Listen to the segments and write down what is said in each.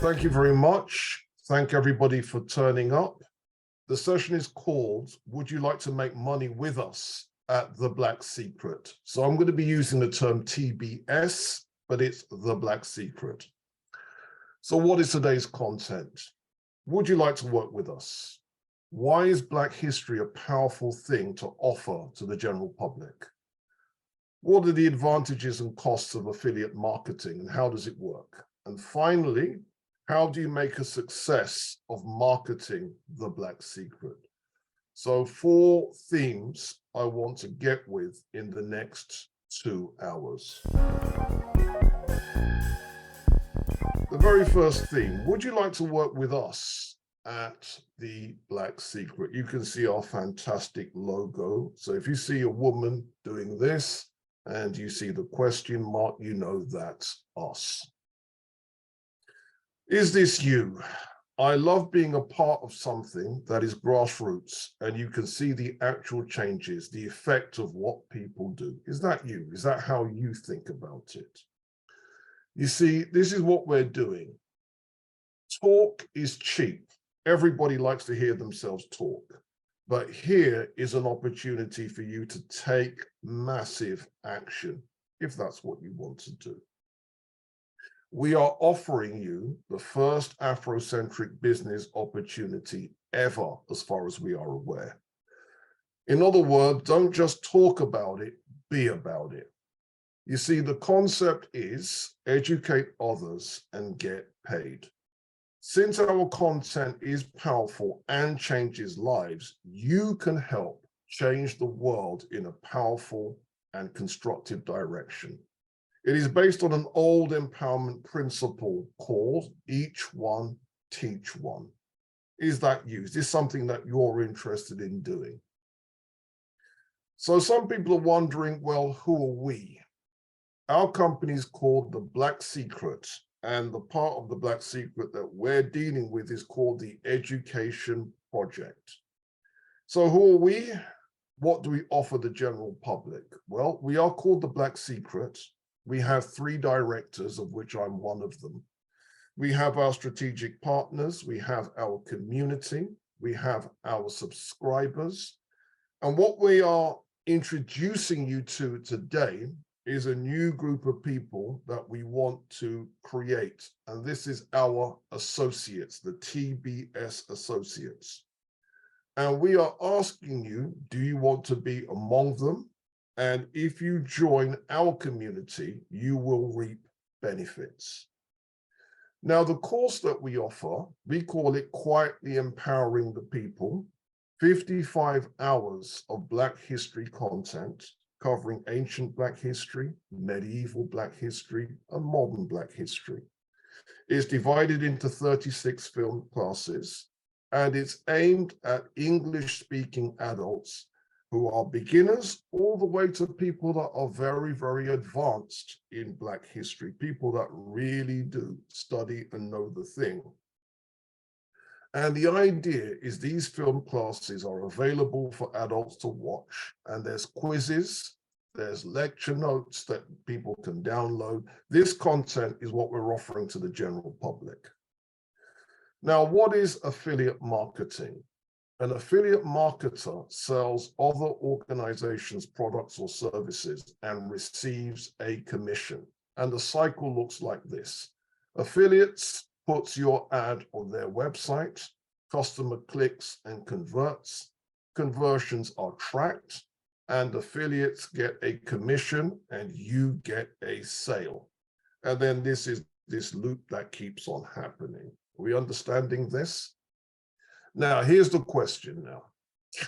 thank you very much. Thank everybody for turning up. The session is called, Would You Like to Make Money With Us at The Black Secret? So I'm going to be using the term TBS, but it's The Black Secret. So what is today's content? Would you like to work with us? Why is Black history a powerful thing to offer to the general public? What are the advantages and costs of affiliate marketing and how does it work? And finally, how do you make a success of marketing The Black Secret? So 4 themes I want to get with in the next 2 hours. The very first theme, would you like to work with us at The Black Secret? You can see our fantastic logo. So if you see a woman doing this and you see the question mark, you know that's us. Is this you? I love being a part of something that is grassroots and you can see the actual changes, the effect of what people do. Is that you? Is that how you think about it? You see, this is what we're doing. Talk is cheap. Everybody likes to hear themselves talk. But here is an opportunity for you to take massive action, if that's what you want to do. We are offering you the first Afrocentric business opportunity ever, as far as we are aware. In other words, don't just talk about it, be about it. You see, the concept is educate others and get paid. Since our content is powerful and changes lives, you can help change the world in a powerful and constructive direction. It is based on an old empowerment principle called each one, teach one. Is that you? Is this something that you're interested in doing? So some people are wondering, well, who are we? Our company is called The Black Secret, and the part of The Black Secret that we're dealing with is called the Education Project. So who are we? What do we offer the general public? Well, we are called The Black Secret. We have 3 directors, of which I'm one of them. We have our strategic partners, we have our community, we have our subscribers. And what we are introducing you to today is a new group of people that we want to create. And this is our associates, the TBS associates. And we are asking you, do you want to be among them? And if you join our community, you will reap benefits. Now, the course that we offer, we call it Quietly Empowering the People, 55 hours of Black history content covering ancient Black history, medieval Black history, and modern Black history. It's divided into 36 film classes, and it's aimed at English-speaking adults who are beginners all the way to people that are very, very advanced in Black history, people that really do study and know the thing. And the idea is these film classes are available for adults to watch, and there's quizzes, there's lecture notes that people can download. This content is what we're offering to the general public. Now, what is affiliate marketing? An affiliate marketer sells other organizations' products or services and receives a commission. And the cycle looks like this. Affiliates puts your ad on their website, customer clicks and converts, conversions are tracked, and affiliates get a commission and you get a sale. And then this is this loop that keeps on happening. Are we understanding this? Now, here's the question now.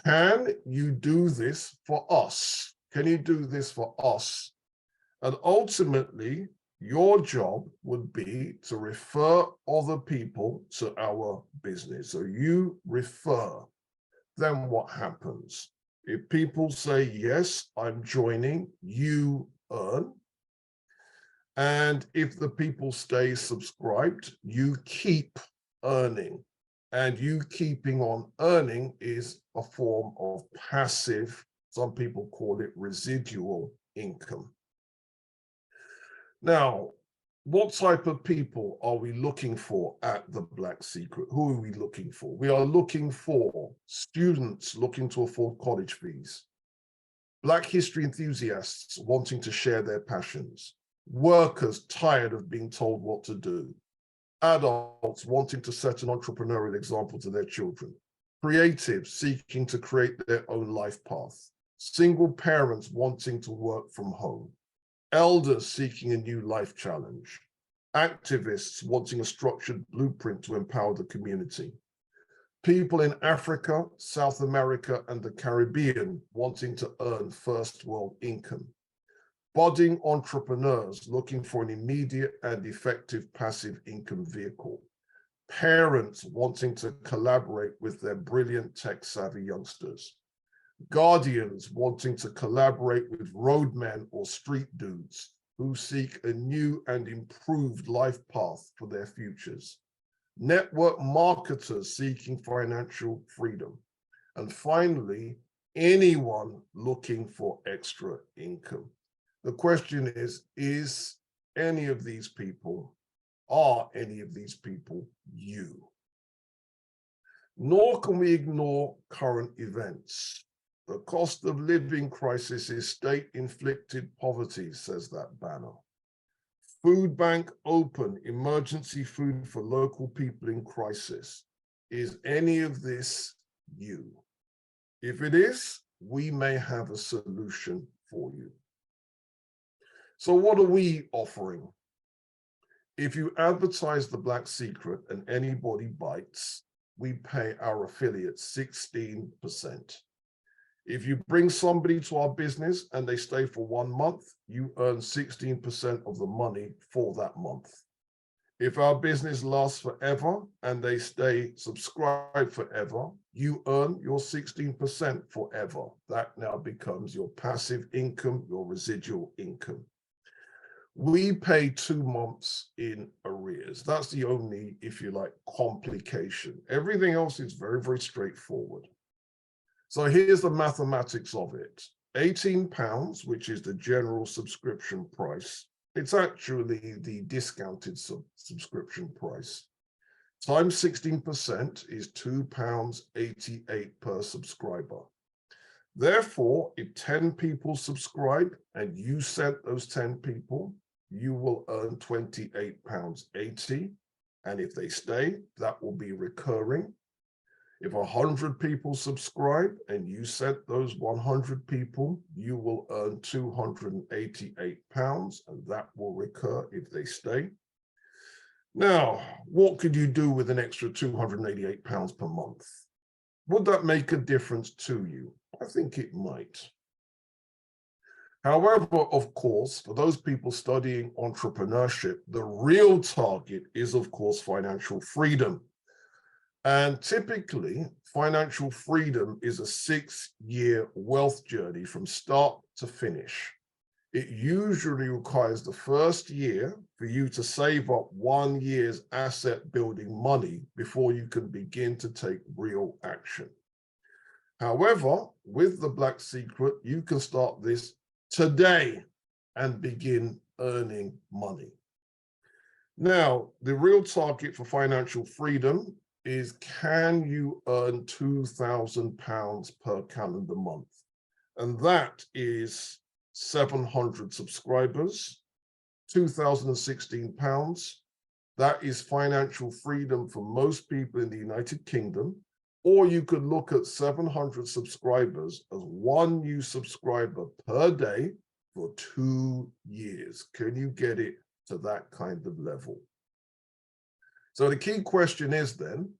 Can you do this for us? Can you do this for us? And ultimately, your job would be to refer other people to our business. So you refer, then what happens? If people say, yes, I'm joining, you earn. And if the people stay subscribed, you keep earning. And you keeping on earning is a form of passive, some people call it residual income. Now, What type of people are we looking for at the Black Secret? Who are we looking for? We are looking for students looking to afford college fees, Black history enthusiasts wanting to share their passions, workers tired of being told what to do, adults wanting to set an entrepreneurial example to their children, creatives seeking to create their own life path, single parents wanting to work from home, elders seeking a new life challenge, activists wanting a structured blueprint to empower the community, people in Africa, South America, and the Caribbean wanting to earn first world income, budding entrepreneurs looking for an immediate and effective passive income vehicle, parents wanting to collaborate with their brilliant tech-savvy youngsters, guardians wanting to collaborate with roadmen or street dudes who seek a new and improved life path for their futures, network marketers seeking financial freedom, and finally, anyone looking for extra income. The question is any of these people, are any of these people you? Nor can we ignore current events. The cost of living crisis is state-inflicted poverty, says that banner. Food bank open, emergency food for local people in crisis. Is any of this you? If it is, we may have a solution for you. So what are we offering? If you advertise the Black Secret and anybody bites, we pay our affiliates 16%. If you bring somebody to our business and they stay for 1 month, you earn 16% of the money for that month. If our business lasts forever and they stay subscribed forever, you earn your 16% forever. That now becomes your passive income, your residual income. We pay 2 months in arrears. That's the only, if you like, complication. Everything else is very, very straightforward. So here's the mathematics of it. £18, which is the general subscription price. It's actually the discounted subscription price. Times 16% is £2.88 per subscriber. Therefore, if 10 people subscribe and you sent those 10 people, you will earn £28.80. And if they stay, that will be recurring. If 100 people subscribe and you sent those 100 people, you will earn £288, and that will recur if they stay. Now, what could you do with an extra £288 per month? Would that make a difference to you? I think it might. However, of course, for those people studying entrepreneurship, the real target is, of course, financial freedom. And typically, financial freedom is a 6-year wealth journey from start to finish. It usually requires the first year for you to save up 1 year's asset building money before you can begin to take real action. However, with the Black Secret, you can start this today and begin earning money. Now, the real target for financial freedom is, can you earn £2,000 per calendar month? And that is 700 subscribers, £2,016. That is financial freedom for most people in the United Kingdom. Or you could look at 700 subscribers as 1 new subscriber per day for 2 years. Can you get it to that kind of level? So the key question is then,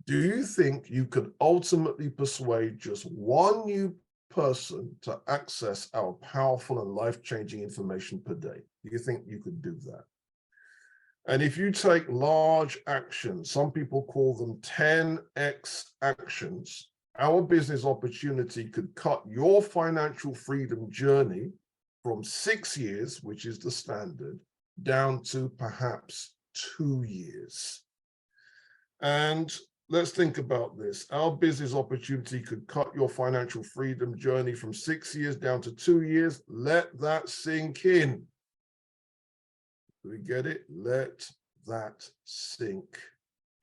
do you think you could ultimately persuade just 1 new person to access our powerful and life-changing information per day? Do you think you could do that? And if you take large actions, some people call them 10x actions, our business opportunity could cut your financial freedom journey from 6 years, which is the standard, down to perhaps 2 years. And let's think about this. Our business opportunity could cut your financial freedom journey from 6 years down to 2 years. Let that sink in. Do we get it? Let that sink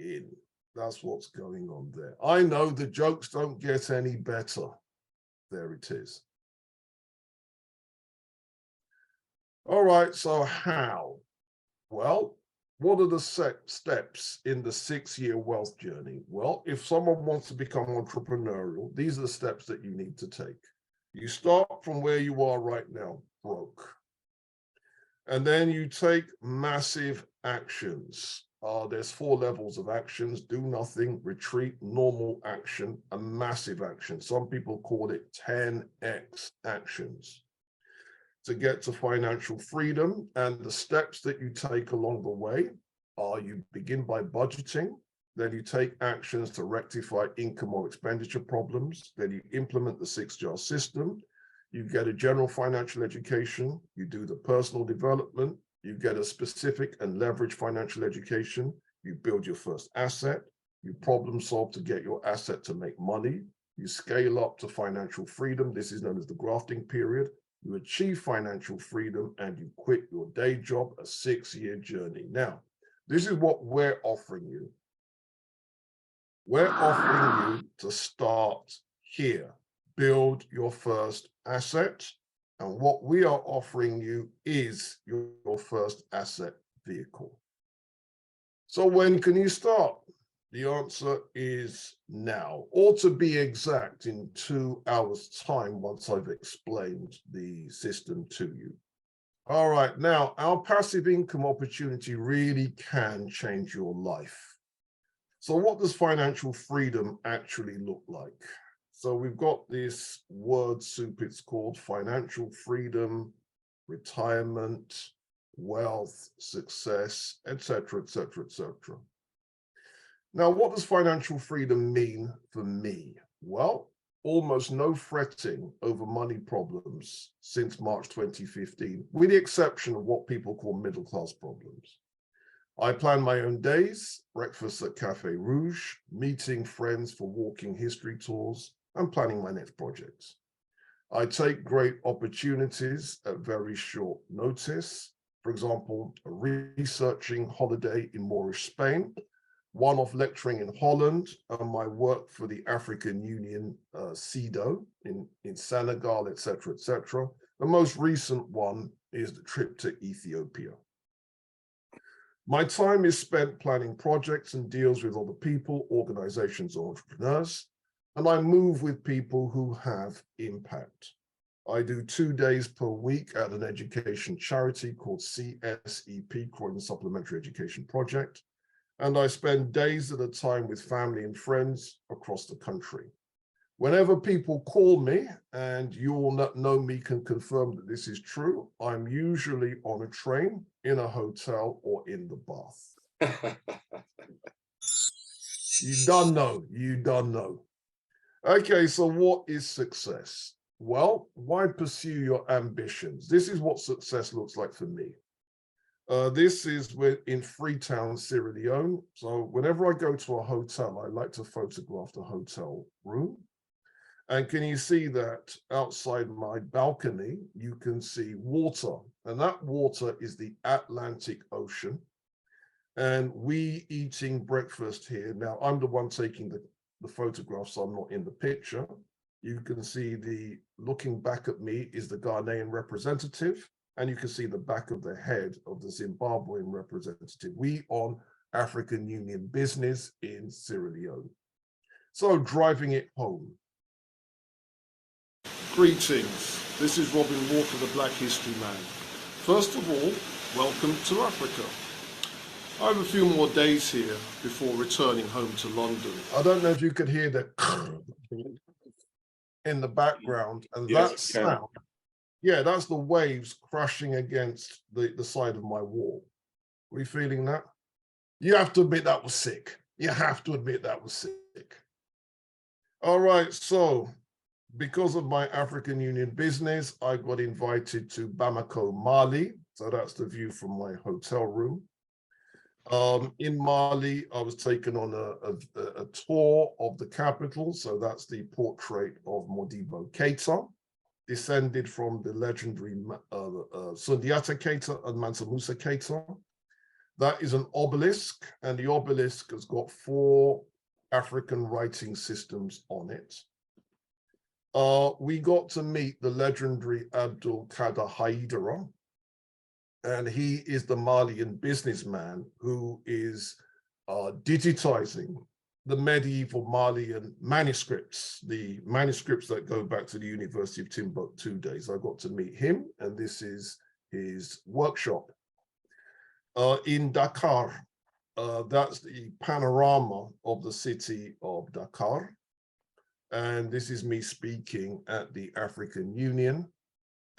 in. That's what's going on there. I know the jokes don't get any better. There it is. All right, so how? Well, what are the steps in the 6-year wealth journey? Well, if someone wants to become entrepreneurial, these are the steps that you need to take. You start from where you are right now, broke. And then you take massive actions. There's 4 levels of actions: do nothing, retreat, normal action, and massive action. Some people call it 10x actions to get to financial freedom. And the steps that you take along the way are: you begin by budgeting, then you take actions to rectify income or expenditure problems, then you implement the 6-jar system, you get a general financial education, you do the personal development, you get a specific and leveraged financial education, you build your first asset, you problem solve to get your asset to make money, you scale up to financial freedom. This is known as the grafting period. You achieve financial freedom and you quit your day job, a 6-year journey. Now, this is what we're offering you. We're offering you to start here, build your first asset. And what we are offering you is your first asset vehicle. So when can you start? The answer is now, or to be exact, in 2 hours' time, once I've explained the system to you. All right, now our passive income opportunity really can change your life. So what does financial freedom actually look like? So we've got this word soup, it's called financial freedom, retirement, wealth, success, etc., etc., etc. Now, what does financial freedom mean for me? Well, almost no fretting over money problems since March 2015, with the exception of what people call middle-class problems. I plan my own days, breakfast at Café Rouge, meeting friends for walking history tours, and planning my next projects. I take great opportunities at very short notice. For example, a researching holiday in Moorish Spain, one-off lecturing in Holland, and my work for the African Union, CEDO, in Senegal, etc., etc. The most recent one is the trip to Ethiopia. My time is spent planning projects and deals with other people, organizations, or entrepreneurs, and I move with people who have impact. I do 2 days per week at an education charity called CSEP, Croydon Supplementary Education Project, and I spend days at a time with family and friends across the country. Whenever people call me, and you all know me can confirm that this is true, I'm usually on a train, in a hotel, or in the bath. You don't know. Okay, so what is success? Well, why pursue your ambitions? This is what success looks like for me. This is in Freetown, Sierra Leone. So whenever I go to a hotel, I like to photograph the hotel room. And can you see that outside my balcony, you can see water, and that water is the Atlantic Ocean. And we eating breakfast here. Now, I'm the one taking the photograph, so I'm not in the picture. You can see looking back at me is the Ghanaian representative, and you can see the back of the head of the Zimbabwean representative. We on African Union business in Sierra Leone. So driving it home. Greetings, this is Robin Walker, the Black History Man. First of all, welcome to Africa. I have a few more days here before returning home to London. I don't know if you could hear the in the background, and yes, that sound, yeah, that's the waves crashing against the side of my wall. Are you feeling that? You have to admit that was sick. You have to admit that was sick. All right, so because of my African Union business, I got invited to Bamako, Mali. So that's the view from my hotel room. In Mali, I was taken on a tour of the capital. So that's the portrait of Modibo Keita. descended from the legendary Sundiata Keita and Mansa Musa Keita. That is an obelisk, and the obelisk has got 4 African writing systems on it. We got to meet the legendary Abdul Kader Haidara, and he is the Malian businessman who is digitizing the medieval Malian manuscripts, the manuscripts that go back to the University of Timbuktu days. I got to meet him, and this is his workshop. In Dakar, that's the panorama of the city of Dakar. And this is me speaking at the African Union.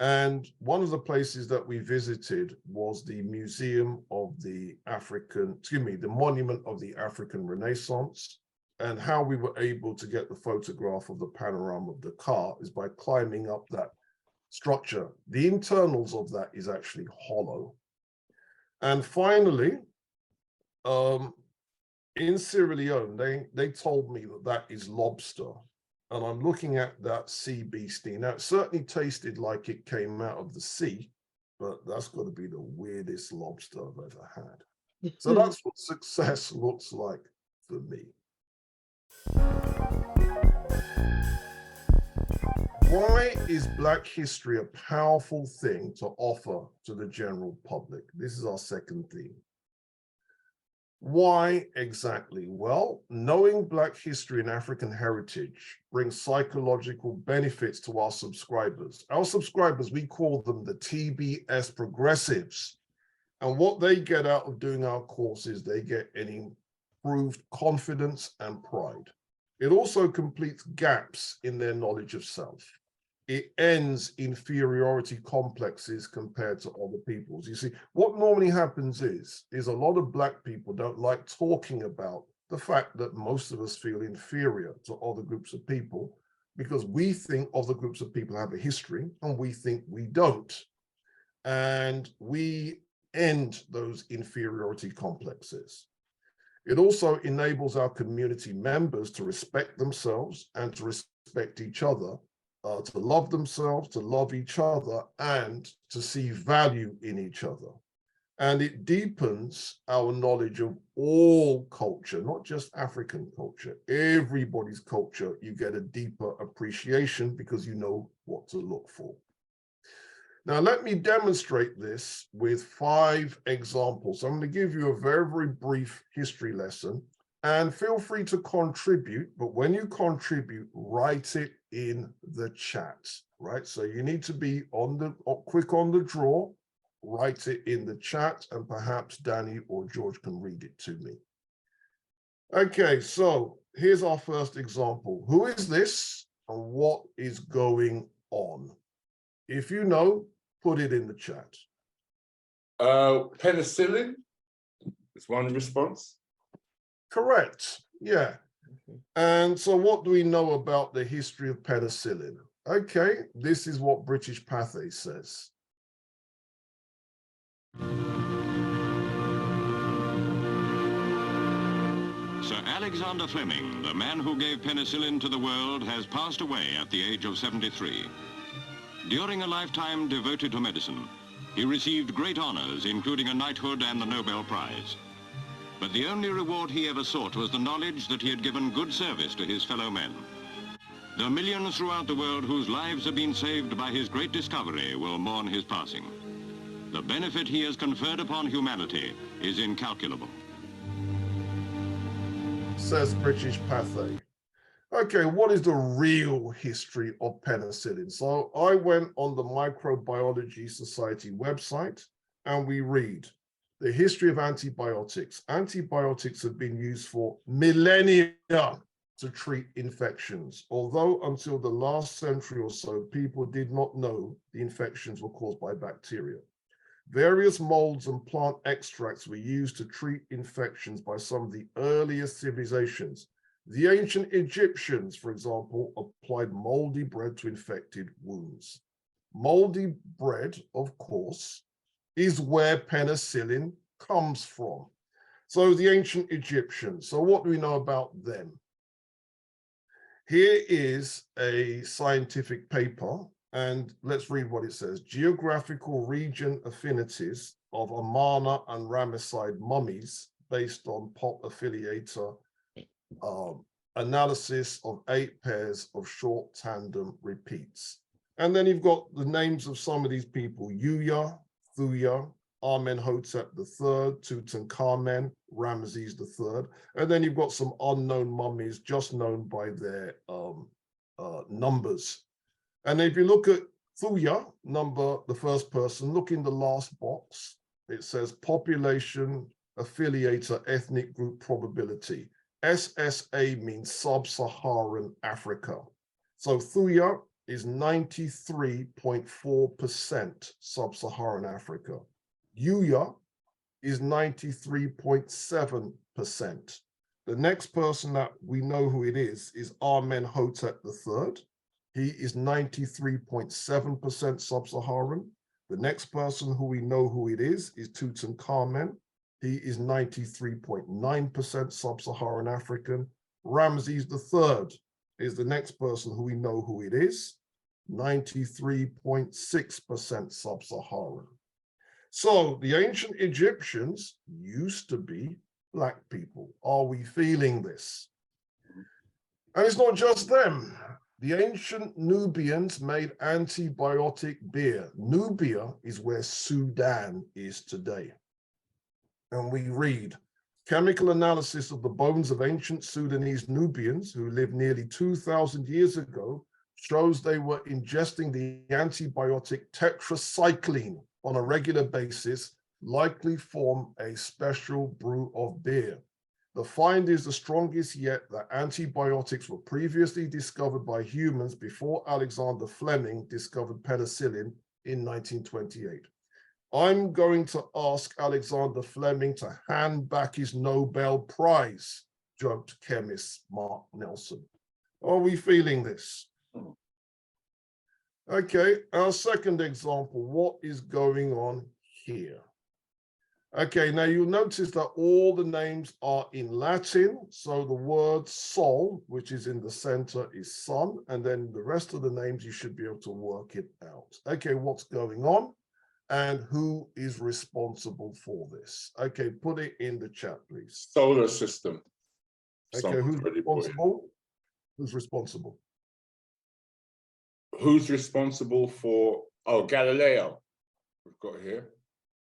And one of the places that we visited was the Museum of the the Monument of the African Renaissance. And how we were able to get the photograph of the panorama of Dakar is by climbing up that structure. The internals of that is actually hollow. And finally, in Sierra Leone, they told me that that is lobster. And I'm looking at that sea beastie. Now, it certainly tasted like it came out of the sea, but that's got to be the weirdest lobster I've ever had. So that's what success looks like for me. Why is Black history a powerful thing to offer to the general public? This is our second theme. Why exactly? Well, knowing Black history and African heritage brings psychological benefits to our subscribers. Our subscribers, we call them the TBS progressives. And what they get out of doing our courses, they get an improved confidence and pride. It also completes gaps in their knowledge of self. It ends inferiority complexes compared to other people's. You see, what normally happens is a lot of Black people don't like talking about the fact that most of us feel inferior to other groups of people because we think other groups of people have a history and we think we don't. And we end those inferiority complexes. It also enables our community members to respect themselves and to respect each other, to love themselves, to love each other, and to see value in each other. And it deepens our knowledge of all culture, not just African culture, everybody's culture. You get a deeper appreciation because you know what to look for. Now, let me demonstrate this with 5 examples. I'm going to give you a very, very brief history lesson, and feel free to contribute, but when you contribute, write it in the chat, right? So you need to be quick on the draw, write it in the chat, and perhaps Danny or George can read it to me. Okay, so here's our first example. Who is this and what is going on? If you know, put it in the chat. Penicillin is one response. Correct, yeah. And so what do we know about the history of penicillin? Okay, this is what British Pathé says. Sir Alexander Fleming, the man who gave penicillin to the world, has passed away at the age of 73. During a lifetime devoted to medicine, he received great honors, including a knighthood and the Nobel Prize. But the only reward he ever sought was the knowledge that he had given good service to his fellow men. The millions throughout the world whose lives have been saved by his great discovery will mourn his passing. The benefit he has conferred upon humanity is incalculable. Says British Pathé. Okay, what is the real history of penicillin? So I went on the Microbiology Society website and we read the history of antibiotics. Antibiotics have been used for millennia to treat infections, although until the last century or so, people did not know the infections were caused by bacteria. Various molds and plant extracts were used to treat infections by some of the earliest civilizations. The ancient Egyptians, for example, applied moldy bread to infected wounds. Moldy bread, of course, is where penicillin comes from. So the ancient Egyptians. So what do we know about them? Here is a scientific paper, And let's read what it says. Geographical region affinities of Amarna and Ramesside mummies based on pop affiliator analysis of 8 pairs of short tandem repeats. And then you've got the names of some of these people: Yuya, Thuya, Amenhotep III, Tutankhamen, Ramses III. And then you've got some unknown mummies just known by their numbers. And if you look at Thuya, the first person, look in the last box. It says population, affiliator, ethnic group probability. SSA means sub-Saharan Africa. So Thuya is 93.4% sub-Saharan Africa. Yuya is 93.7%. The next person that we know who it is Amenhotep III. He is 93.7% sub-Saharan. The next person who we know who it is Tutankhamen. He is 93.9% sub-Saharan African. Ramses III is the next person who we know who it is, 93.6% sub-Saharan. So the ancient Egyptians used to be Black people. Are we feeling this? And it's not just them. The ancient Nubians made antibiotic beer. Nubia is where Sudan is today. And we read, chemical analysis of the bones of ancient Sudanese Nubians who lived nearly 2,000 years ago shows they were ingesting the antibiotic tetracycline on a regular basis, likely form a special brew of beer. The find is the strongest yet that antibiotics were previously discovered by humans before Alexander Fleming discovered penicillin in 1928. I'm going to ask Alexander Fleming to hand back his Nobel Prize, joked chemist Mark Nelson. Are we feeling this? Okay, our second example, what is going on here? Okay, now you'll notice that all the names are in Latin. So the word sol, which is in the center, is sun, and then the rest of the names, you should be able to work it out. Okay, what's going on? And who is responsible for this? Okay, put it in the chat, please. Solar system. Okay, who's responsible? Who's responsible? Who's responsible for, oh, Galileo, we've got here.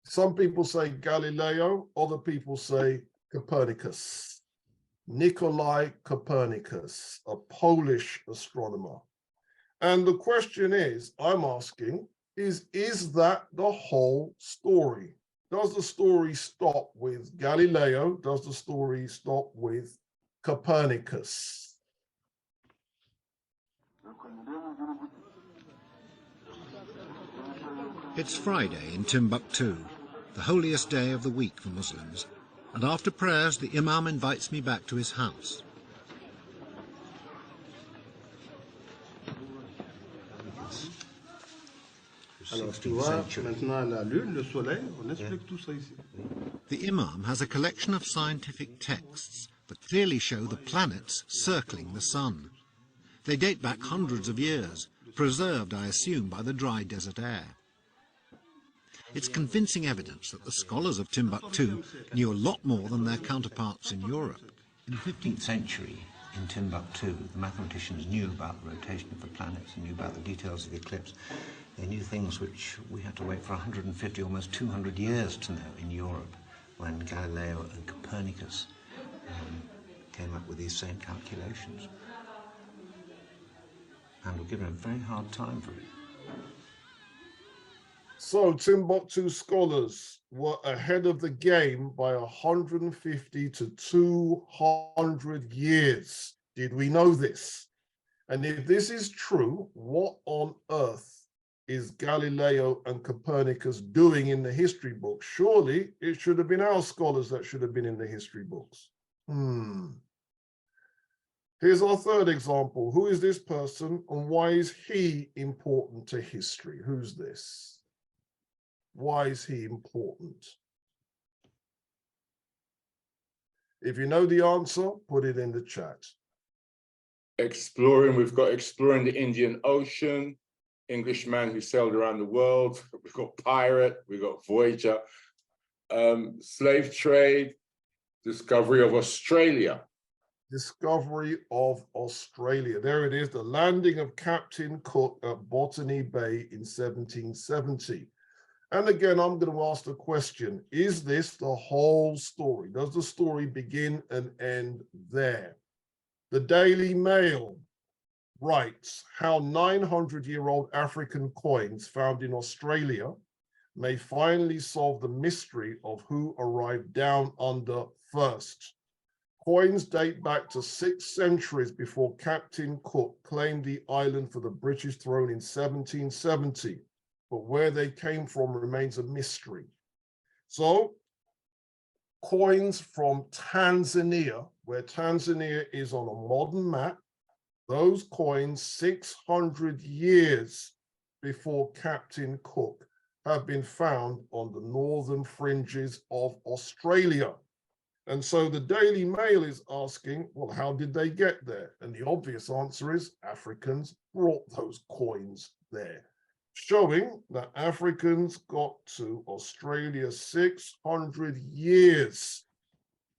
Some people say Galileo, other people say Copernicus. Nikolai Copernicus, a Polish astronomer. And the question is, I'm asking, is that the whole story? Does the story stop with Galileo? Does the story stop with Copernicus? It's Friday in Timbuktu, the holiest day of the week for Muslims, and after prayers the Imam invites me back to his house. Alors tu vois, maintenant à la lune, le soleil, on explique tout ça ici. The Imam has a collection of scientific texts that clearly show the planets circling the sun. They date back hundreds of years, preserved, I assume, by the dry desert air. It's convincing evidence that the scholars of Timbuktu knew a lot more than their counterparts in Europe. In the 15th century, in Timbuktu, the mathematicians knew about the rotation of the planets and knew about the details of the eclipse. They knew things which we had to wait for 150, almost 200 years to know in Europe, when Galileo and Copernicus came up with these same calculations. And were given a very hard time for it. So Timbuktu scholars were ahead of the game by 150 to 200 years. Did we know this? And if this is true, what on earth is Galileo and Copernicus doing in the history books? Surely it should have been our scholars that should have been in the history books. Here's our third example. Who is this person and why is he important to history? Who's this? Why is he important? If you know the answer, put it in the chat. Exploring, we've got exploring the Indian Ocean Englishman who sailed around the world. We've got pirate, we've got voyager, slave trade, discovery of Australia. Discovery of Australia. There it is, the landing of Captain Cook at Botany Bay in 1770. And again, I'm going to ask the question, is this the whole story? Does the story begin and end there? The Daily Mail writes how 900-year-old African coins found in Australia may finally solve the mystery of who arrived down under first. Coins date back to 6 centuries before Captain Cook claimed the island for the British throne in 1770, but where they came from remains a mystery. So, coins from Tanzania, where Tanzania is on a modern map, those coins 600 years before Captain Cook have been found on the northern fringes of Australia. And so the Daily Mail is asking, well, how did they get there? And the obvious answer is Africans brought those coins there, showing that Africans got to Australia 600 years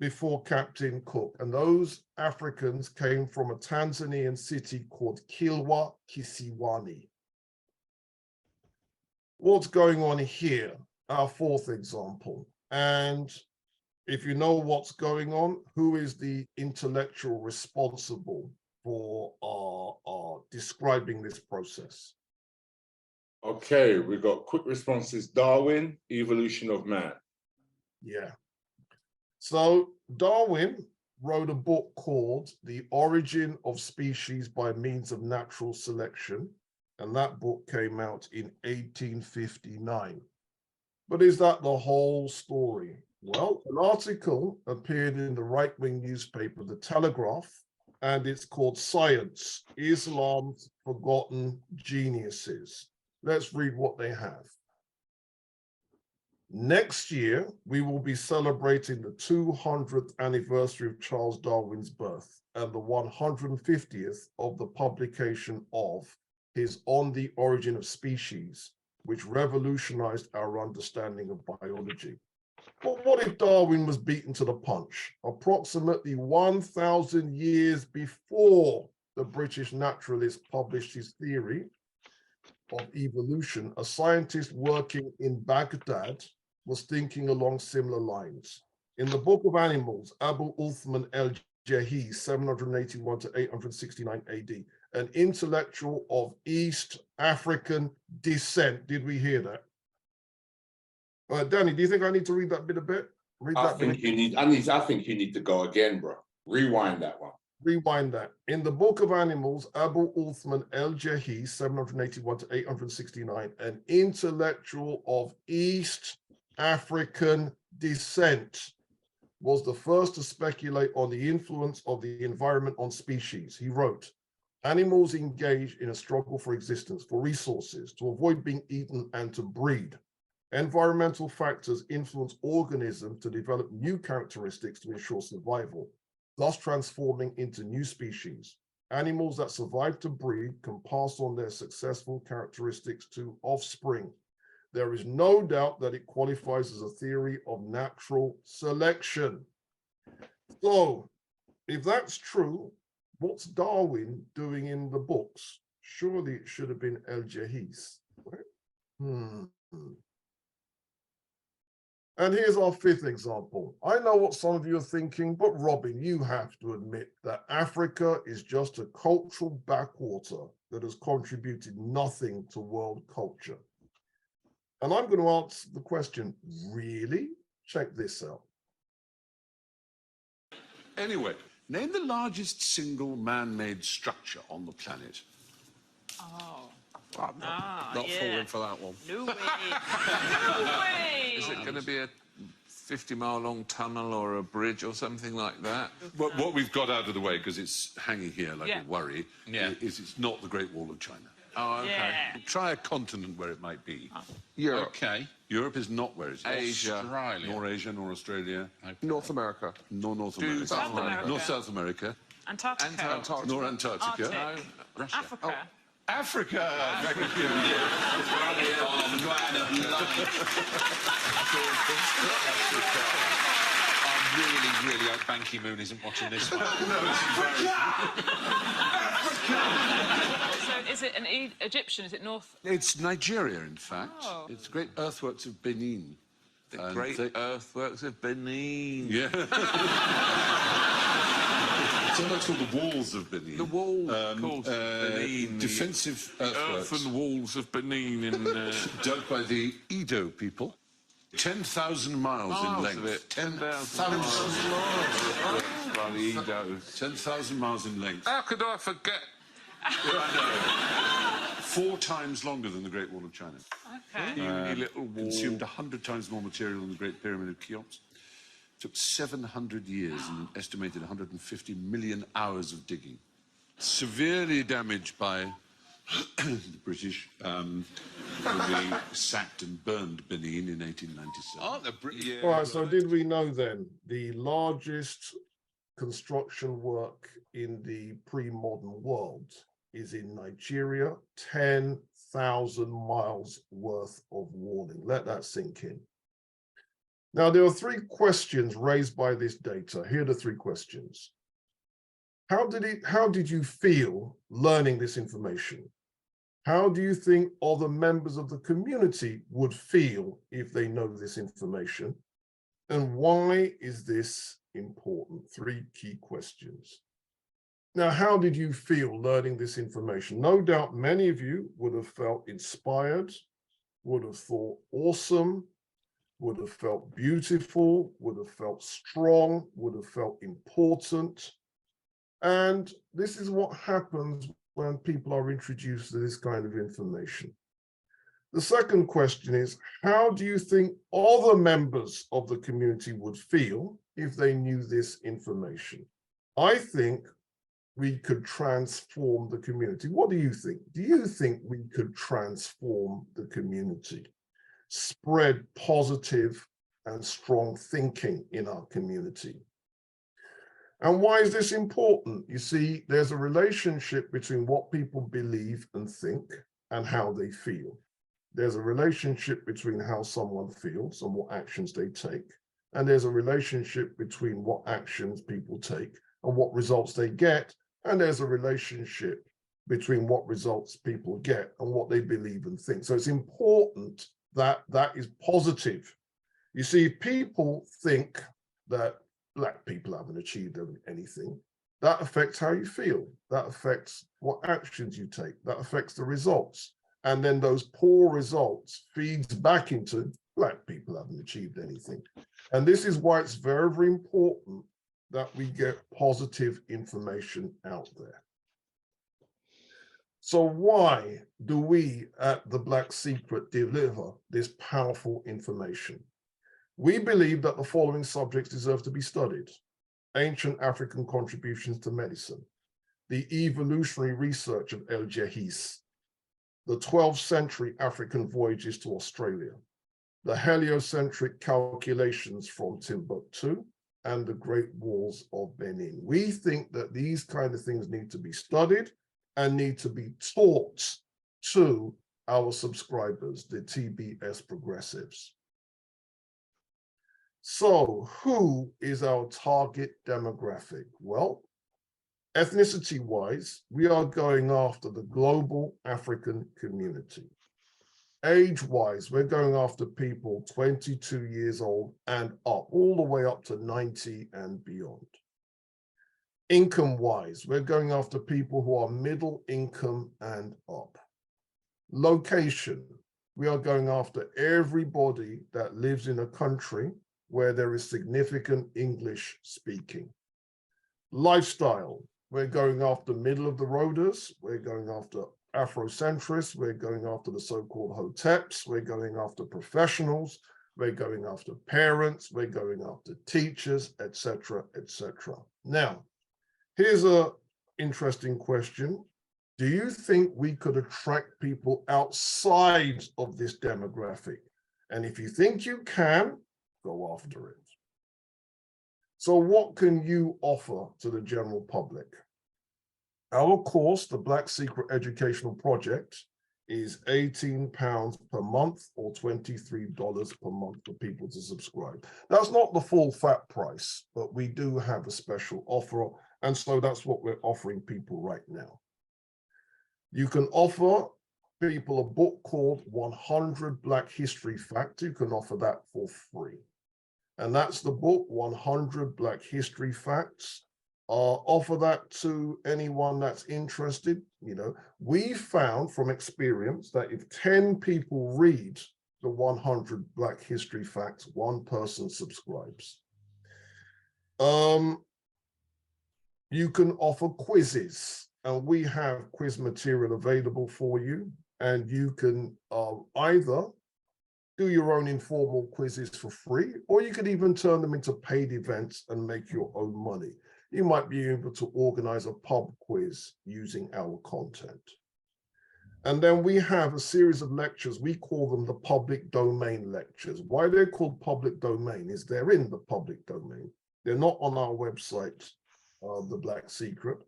before Captain Cook. And those Africans came from a Tanzanian city called Kilwa Kisiwani. What's going on here? Our fourth example. And if you know what's going on, who is the intellectual responsible for describing this process? Okay, we've got quick responses. Darwin, evolution of man. Yeah. So Darwin wrote a book called The Origin of Species by Means of Natural Selection, and that book came out in 1859. But is that the whole story? Well, an article appeared in the right-wing newspaper, The Telegraph, and it's called Science, Islam's Forgotten Geniuses. Let's read what they have. Next year, we will be celebrating the 200th anniversary of Charles Darwin's birth and the 150th of the publication of his On the Origin of Species, which revolutionized our understanding of biology. But what if Darwin was beaten to the punch? Approximately 1,000 years before the British naturalist published his theory of evolution, a scientist working in Baghdad was thinking along similar lines. In the Book of Animals, Abu Uthman el-Jahiz, 781 to 869 AD, an intellectual of East African descent. Did we hear that? Danny, do you think I need to read that bit a bit? I think you need to go again, bro. Rewind that one. Rewind that. In the Book of Animals, Abu Uthman el-Jahiz, 781 to 869, an intellectual of East African descent, was the first to speculate on the influence of the environment on species. He wrote, animals engage in a struggle for existence, for resources, to avoid being eaten and to breed. Environmental factors influence organisms to develop new characteristics to ensure survival, thus transforming into new species. Animals that survive to breed can pass on their successful characteristics to offspring. There is no doubt that it qualifies as a theory of natural selection. So, if that's true, what's Darwin doing in the books? Surely it should have been el-Jahiz, right? And here's our fifth example. I know what some of you are thinking, but Robin, you have to admit that Africa is just a cultural backwater that has contributed nothing to world culture. And I'm going to answer the question, really? Check this out. Anyway, name the largest single man-made structure on the planet. Oh. I'm not falling for that one. No way. No way. Is it going to be a 50-mile-long tunnel or a bridge or something like that? What we've got out of the way, because it's hanging here like a worry, is it's not the Great Wall of China. Oh, okay. Yeah. Try a continent where it might be. Europe. Okay. Europe is not where it is. Asia. Australia. Nor Asia, nor Australia. Okay. North America. Nor North America. South America. Nor South America. Antarctica. Antarctica. Nor Antarctica. Arctic. No. Russia. Africa. Africa. Thank you. Really hope Ban Ki-moon isn't watching this one. So is it an Egyptian? Is it North? It's Nigeria, in fact. Oh. It's great earthworks of Benin. The great earthworks of Benin. Yeah. Sometimes called the walls of Benin. The walls called Benin. Defensive earthworks. Earthen walls of Benin in dug by the Edo people. 10,000 miles in length. 10,000 miles. By the Edo. 10,000 miles in length. How could I forget? I know. 4 times longer than the Great Wall of China. Okay. Puny little wall. Consumed 100 times more material than the Great Pyramid of Cheops. Took 700 years and an estimated 150 million hours of digging. Severely damaged by the British when they sacked and burned Benin in 1897. Aren't the British? Yeah, All right, so did we know then the largest construction work in the pre-modern world is in Nigeria, 10,000 miles worth of walling. Let that sink in. Now, there are 3 questions raised by this data. Here are the 3 questions. How did you feel learning this information? How do you think other members of the community would feel if they know this information? And why is this important? 3 key questions. Now, how did you feel learning this information? No doubt many of you would have felt inspired, would have thought awesome, would have felt beautiful, would have felt strong, would have felt important. And this is what happens when people are introduced to this kind of information. The second question is, how do you think other members of the community would feel if they knew this information? I think we could transform the community. What do you think? Do you think we could transform the community? Spread positive and strong thinking in our community. And why is this important? You see, there's a relationship between what people believe and think and how they feel. There's a relationship between how someone feels and what actions they take. And there's a relationship between what actions people take and what results they get. And there's a relationship between what results people get and what they believe and think. So it's important that that is positive. You see, people think that Black people haven't achieved anything. That affects how you feel. That affects what actions you take. That affects the results. And then those poor results feeds back into Black people haven't achieved anything. And this is why it's very, very important that we get positive information out there. So why do we at the Black Secret deliver this powerful information? We believe that the following subjects deserve to be studied: ancient African contributions to medicine, the evolutionary research of El Jehis, the 12th century African voyages to Australia, the heliocentric calculations from Timbuktu, and the Great Walls of Benin. We think that these kind of things need to be studied and need to be taught to our subscribers, the TBS progressives. So who is our target demographic? Well, ethnicity-wise, we are going after the global African community. Age-wise, we're going after people 22 years old and up, all the way up to 90 and beyond. Income-wise, we're going after people who are middle income and up. Location, we are going after everybody that lives in a country where there is significant English speaking. Lifestyle, we're going after middle of the roaders, we're going after Afrocentrists, we're going after the so-called hoteps, we're going after professionals, we're going after parents, we're going after teachers, etc., etc. Now, here's an interesting question. Do you think we could attract people outside of this demographic? And if you think you can, go after it. So what can you offer to the general public? Our course, the Black Secret Educational Project, is £18 per month or $23 per month for people to subscribe. That's not the full fat price, but we do have a special offer. And so that's what we're offering people right now. You can offer people a book called 100 Black History Facts. You can offer that for free. And that's the book, 100 Black History Facts. Offer that to anyone that's interested. You know, we found from experience that if 10 people read the 100 Black History Facts, one person subscribes. You can offer quizzes, and we have quiz material available for you, and you can either do your own informal quizzes for free, or you could even turn them into paid events and make your own money. You might be able to organize a pub quiz using our content. And then we have a series of lectures. We call them the public domain lectures. Why they're called public domain is they're in the public domain. They're not on our website, The Black Secret.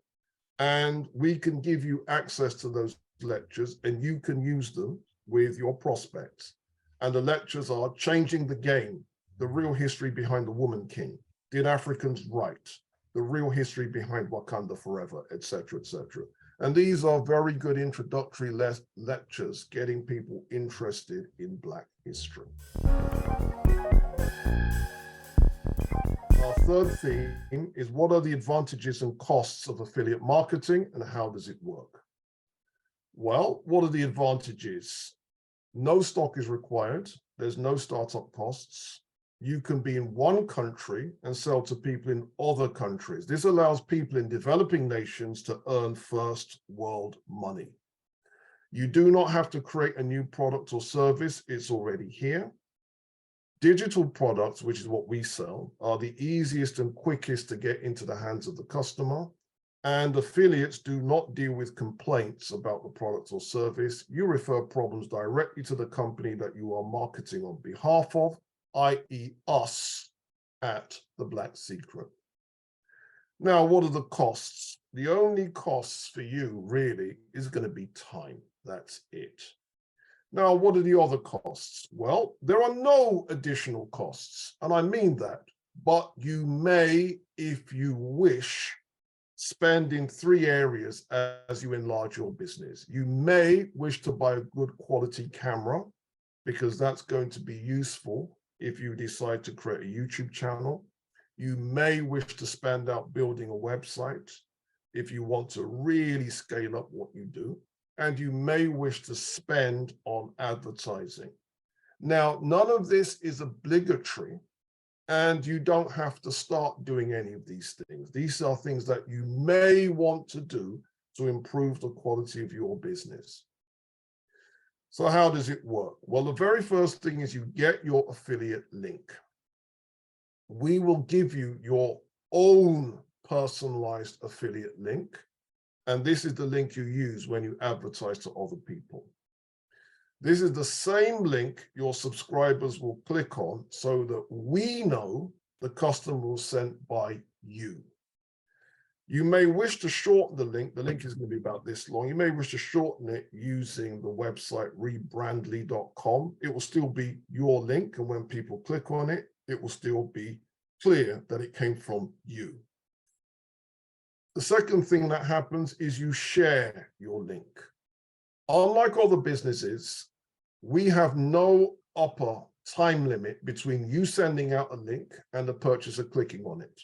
And we can give you access to those lectures, and you can use them with your prospects. And the lectures are Changing the Game, the real history behind the Woman King, Did Africans Write, the real history behind Wakanda Forever, etc., etc. And these are very good introductory lectures getting people interested in Black history. Our third theme is, what are the advantages and costs of affiliate marketing and how does it work? Well, what are the advantages? No stock is required. There's no startup costs. You can be in one country and sell to people in other countries. This allows people in developing nations to earn first world money. You do not have to create a new product or service. It's already here. Digital products, which is what we sell, are the easiest and quickest to get into the hands of the customer. And affiliates do not deal with complaints about the product or service. You refer problems directly to the company that you are marketing on behalf of, i.e. us at The Black Secret. Now, what are the costs? The only costs for you really is going to be time. That's it. Now, what are the other costs? Well, there are no additional costs, and I mean that, but you may, if you wish, spend in 3 areas as you enlarge your business. You may wish to buy a good quality camera, because that's going to be useful if you decide to create a YouTube channel. You may wish to spend out building a website if you want to really scale up what you do. And you may wish to spend on advertising. Now, none of this is obligatory, and you don't have to start doing any of these things. These are things that you may want to do to improve the quality of your business. So how does it work? Well, the very first thing is you get your affiliate link. We will give you your own personalized affiliate link. And this is the link you use when you advertise to other people. This is the same link your subscribers will click on so that we know the customer was sent by you. You may wish to shorten the link. The link is going to be about this long. You may wish to shorten it using the website rebrandly.com. It will still be your link, and when people click on it, it will still be clear that it came from you. The second thing that happens is you share your link. Unlike other businesses, we have no upper time limit between you sending out a link and the purchaser clicking on it.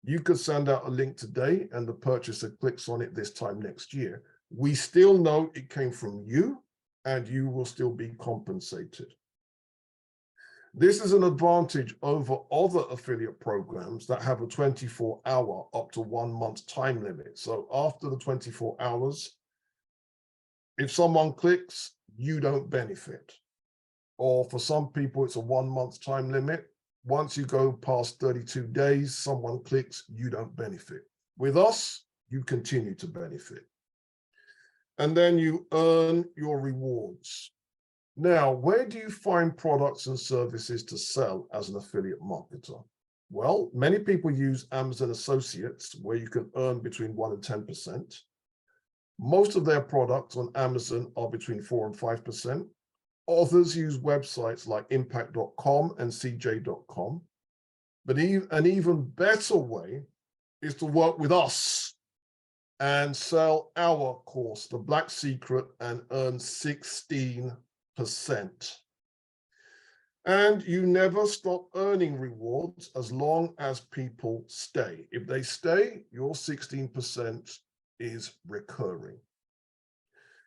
You could send out a link today and the purchaser clicks on it this time next year. We still know it came from you and you will still be compensated. This is an advantage over other affiliate programs that have a 24-hour up to 1 month time limit. So after the 24 hours, if someone clicks, you don't benefit. Or for some people, it's a 1 month time limit. Once you go past 32 days, someone clicks, you don't benefit. With us, you continue to benefit. And then you earn your rewards. Now, where do you find products and services to sell as an affiliate marketer? Well, many people use Amazon Associates, where you can earn between 1% and 10%. Most of their products on Amazon are between 4 and 5%. Others use websites like impact.com and cj.com. But an even better way is to work with us and sell our course, The Black Secret, and earn 16%. And you never stop earning rewards as long as people stay. If they stay, your 16% is recurring.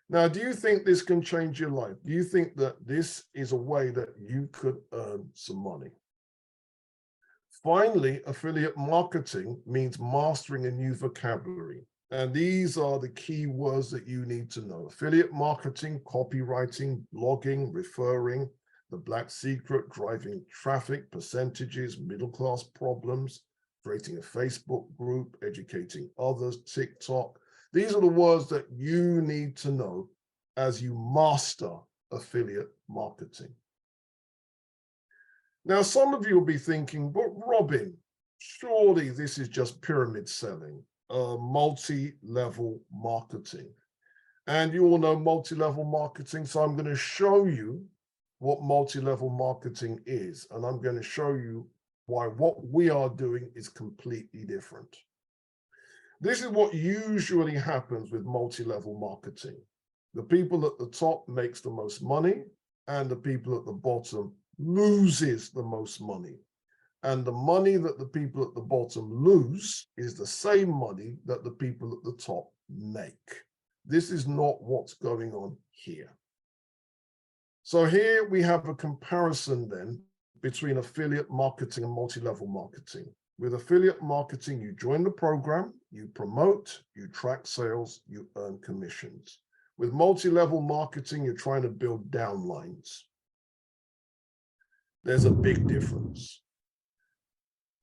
Now, do you think this can change your life? Do you think that this is a way that you could earn some money? Finally, affiliate marketing means mastering a new vocabulary. And these are the key words that you need to know. Affiliate marketing, copywriting, blogging, referring, the Black Secret, driving traffic, percentages, middle-class problems, creating a Facebook group, educating others, TikTok. These are the words that you need to know as you master affiliate marketing. Now, some of you will be thinking, but Robin, surely this is just pyramid selling, multi-level marketing. And you all know multi-level marketing, so I'm going to show you what multi-level marketing is, and I'm going to show you why what we are doing is completely different. This is what usually happens with multi-level marketing. The people at the top makes the most money, and the people at the bottom loses the most money. And the money that the people at the bottom lose is the same money that the people at the top make. This is not what's going on here. So here we have a comparison then between affiliate marketing and multi-level marketing. With affiliate marketing, you join the program, you promote, you track sales, you earn commissions. With multi-level marketing, you're trying to build downlines. There's a big difference.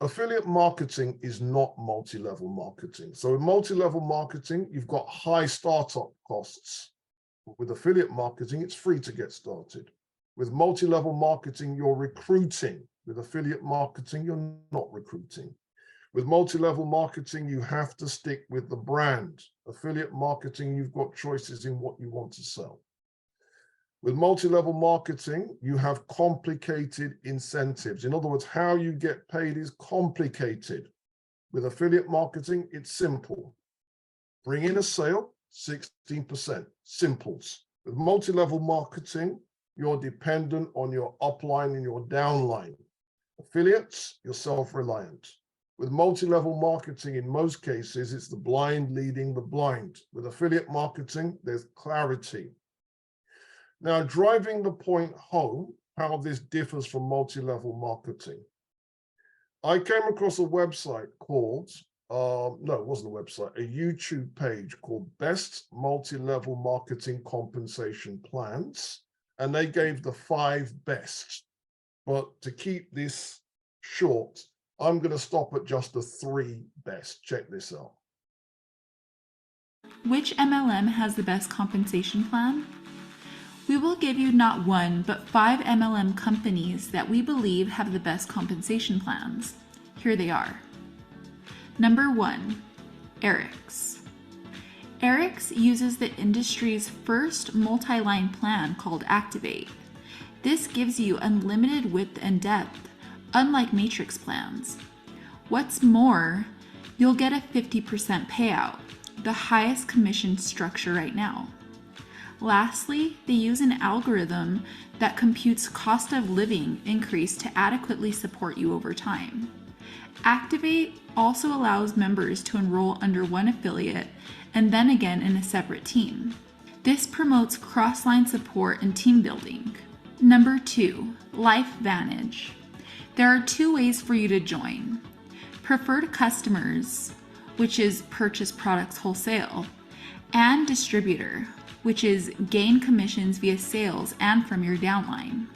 Affiliate marketing is not multi-level marketing. So in multi-level marketing, you've got high startup costs. With affiliate marketing, it's free to get started. With multi-level marketing, you're recruiting. With affiliate marketing, you're not recruiting. With multi-level marketing, you have to stick with the brand. Affiliate marketing, you've got choices in what you want to sell. With multi-level marketing, you have complicated incentives. In other words, how you get paid is complicated. With affiliate marketing, it's simple. Bring in a sale, 16%, simples. With multi-level marketing, you're dependent on your upline and your downline. Affiliates, you're self-reliant. With multi-level marketing, in most cases, it's the blind leading the blind. With affiliate marketing, there's clarity. Now, driving the point home, how this differs from multi-level marketing. I came across a website called, no, it wasn't a website, a YouTube page called Best Multi-Level Marketing Compensation Plans, and they gave the 5 best. But to keep this short, I'm going to stop at just the 3 best. Check this out. Which MLM has the best compensation plan? We will give you not 1, but 5 MLM companies that we believe have the best compensation plans. Here they are. Number 1, Eric's. Eric's uses the industry's first multi-line plan called Activate. This gives you unlimited width and depth, unlike matrix plans. What's more, you'll get a 50% payout, the highest commission structure right now. Lastly, they use an algorithm that computes cost of living increase to adequately support you over time. Activate also allows members to enroll under one affiliate and then again in a separate team. This promotes cross-line support and team building. Number 2, LifeVantage. There are 2 ways for you to join. Preferred customers, which is purchase products wholesale, and distributor, which is gain commissions via sales and from your downline.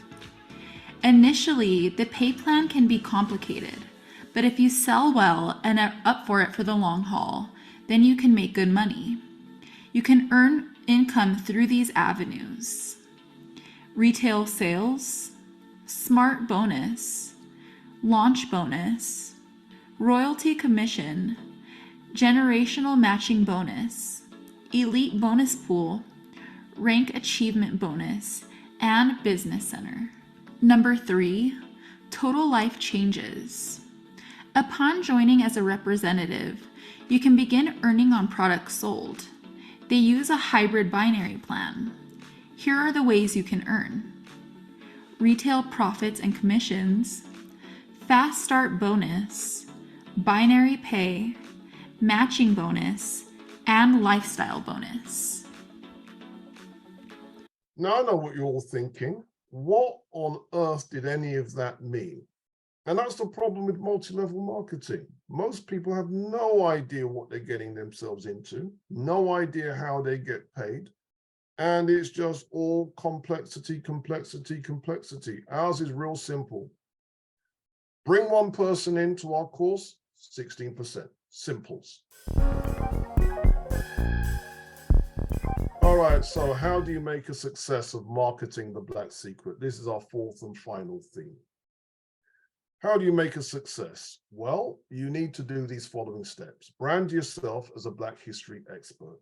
Initially, the pay plan can be complicated, but if you sell well and are up for it for the long haul, then you can make good money. You can earn income through these avenues: retail sales, smart bonus, launch bonus, royalty commission, generational matching bonus, Elite Bonus Pool, Rank Achievement Bonus, and Business Center. Number 3, Total Life Changes. Upon joining as a representative, you can begin earning on products sold. They use a hybrid binary plan. Here are the ways you can earn: retail profits and commissions, fast start bonus, binary pay, matching bonus, and lifestyle bonus. Now I know what you're all thinking. What on earth did any of that mean? And that's the problem with multi-level marketing. Most people have no idea what they're getting themselves into, no idea how they get paid. And it's just all complexity, complexity, complexity. Ours is real simple. Bring one person into our course, 16%. Simples. All right, so how do you make a success of marketing the Black Secret? This is our fourth and final theme. How do you make a success? Well, you need to do these following steps. Brand yourself as a Black history expert.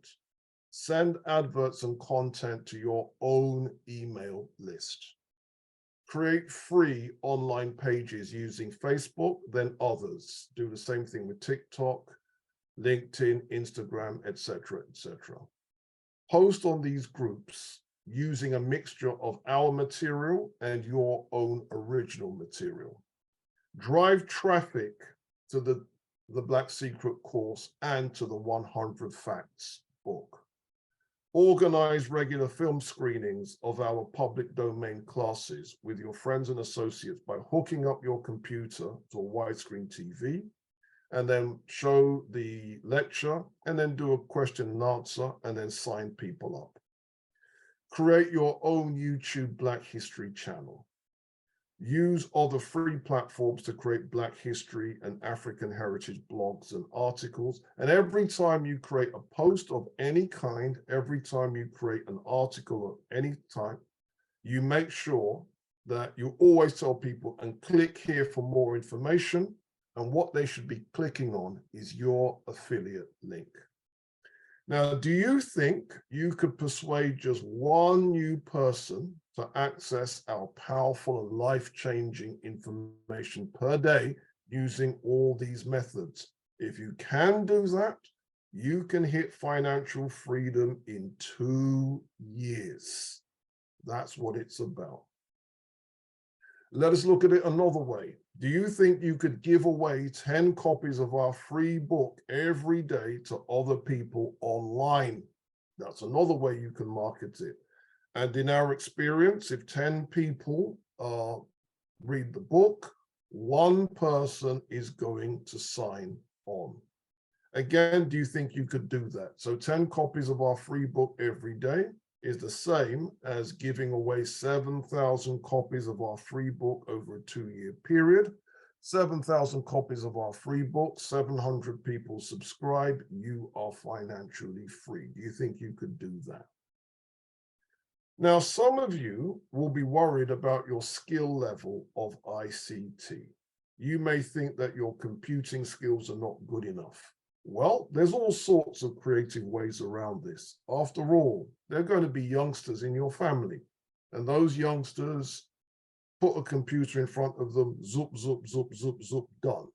Send adverts and content to your own email list. Create free online pages using Facebook, then others. Do the same thing with TikTok, LinkedIn, Instagram, etc., etc. Post on these groups using a mixture of our material and your own original material. Drive traffic to the Black Secret course and to the 100 Facts book. Organize regular film screenings of our public domain classes with your friends and associates by hooking up your computer to a widescreen TV, and then show the lecture, and then do a question and answer, and then sign people up. Create your own YouTube Black History channel. Use other free platforms to create Black history and African heritage blogs and articles. And every time you create a post of any kind, every time you create an article of any type, you make sure that you always tell people, and click here for more information. And what they should be clicking on is your affiliate link. Now, do you think you could persuade just one new person to access our powerful and life-changing information per day using all these methods? If you can do that, you can hit financial freedom in 2 years. That's what it's about. Let us look at it another way. Do you think you could give away 10 copies of our free book every day to other people online? That's another way you can market it. And in our experience, if 10 people read the book, one person is going to sign on. Again, do you think you could do that? So 10 copies of our free book every day is the same as giving away 7,000 copies of our free book over a 2-year period. 7,000 copies of our free book, 700 people subscribe, you are financially free. Do you think you could do that? Now, some of you will be worried about your skill level of ICT. You may think that your computing skills are not good enough. Well, there's all sorts of creative ways around this. After all, there are going to be youngsters in your family, and those youngsters put a computer in front of them, zoop, zoop, zoop, zoop, zoop, done.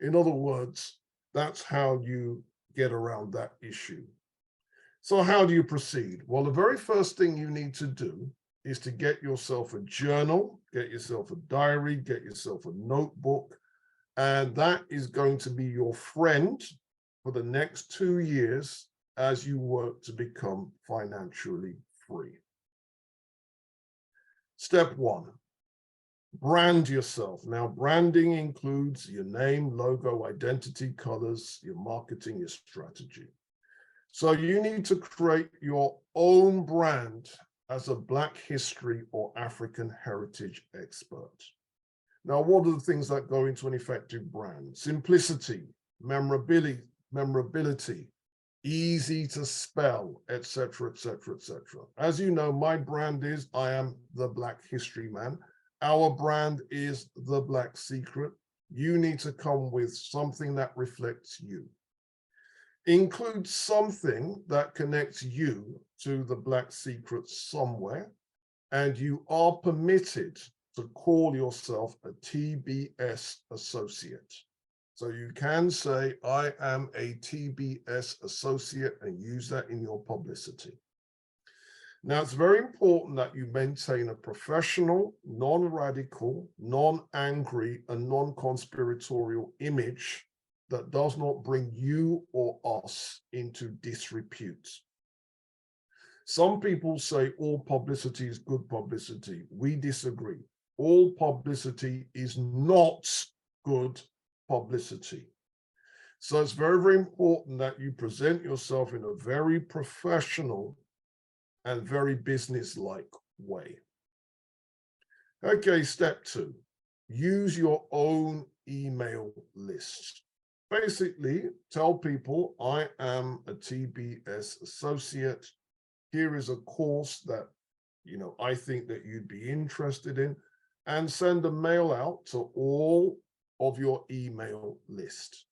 In other words, that's how you get around that issue. So how do you proceed? Well, the very first thing you need to do is to get yourself a journal, get yourself a diary, get yourself a notebook, and that is going to be your friend for the next 2 years as you work to become financially free. Step 1, brand yourself. Now, branding includes your name, logo, identity, colors, your marketing, your strategy. So you need to create your own brand as a Black history or African heritage expert. Now, what are the things that go into an effective brand? Simplicity, memorability, easy to spell, etc., etc., etc. As you know, my brand is I am the Black History Man. Our brand is the Black Secret. You need to come with something that reflects you. Include something that connects you to the Black Secret somewhere, and you are permitted to call yourself a TBS associate. So you can say, I am a TBS associate, and use that in your publicity. Now, it's very important that you maintain a professional, non-radical, non-angry, and non-conspiratorial image that does not bring you or us into disrepute. Some people say all publicity is good publicity. We disagree. All publicity is not good publicity. So it's very, very important that you present yourself in a very professional and very business-like way. Okay, step 2, use your own email list. Basically, tell people, I am a TBS associate. Here is a course that, I think that you'd be interested in, and send a mail out to all of your email list.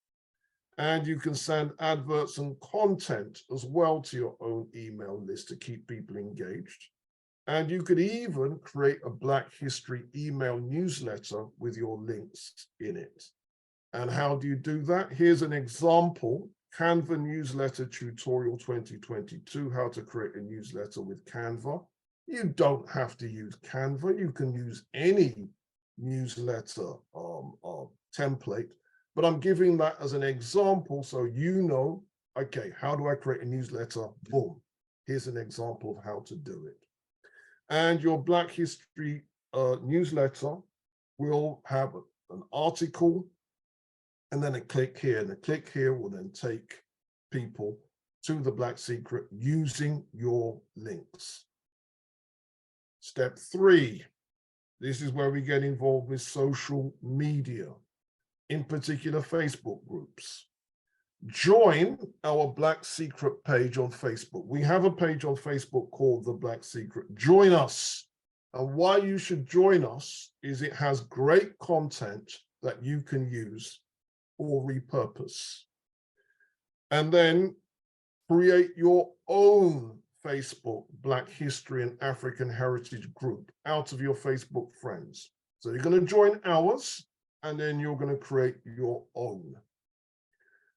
And you can send adverts and content as well to your own email list to keep people engaged. And you could even create a Black History email newsletter with your links in it. And how do you do that? Here's an example, Canva newsletter tutorial 2022, how to create a newsletter with Canva. You don't have to use Canva. You can use any newsletter template, but I'm giving that as an example so you know, okay, how do I create a newsletter? Boom, here's an example of how to do it. And your Black History newsletter will have an article and then a click here, and a click here will then take people to the Black Secret using your links. Step 3, this is where we get involved with social media, in particular Facebook groups. Join our Black Secret page on Facebook. We have a page on Facebook called The Black Secret. Join us. And why you should join us is it has great content that you can use or repurpose. And then create your own Facebook Black History and African Heritage group out of your Facebook friends. So you're going to join ours, and then you're going to create your own.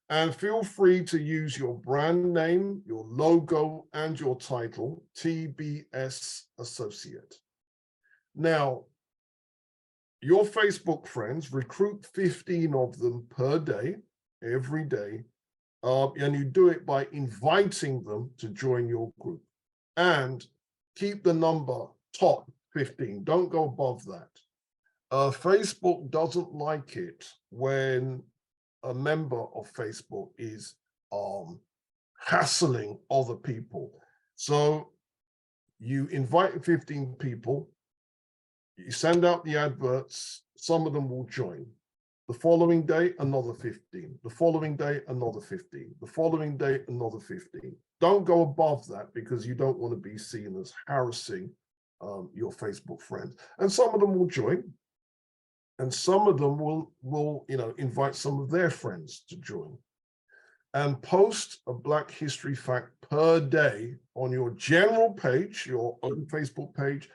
And feel free to use your brand name, your logo, and your title, TBS Associate. Now, your Facebook friends, recruit 15 of them per day, every day, and you do it by inviting them to join your group. And keep the number top 15, don't go above that. Facebook doesn't like it when a member of Facebook is hassling other people. So you invite 15 people, you send out the adverts, some of them will join. The following day, another 15. The following day, another 15. The following day, another 15. Don't go above that because you don't want to be seen as harassing your Facebook friends. And some of them will join. And some of them will invite some of their friends to join. And post a Black History fact per day on your general page, your own Facebook page,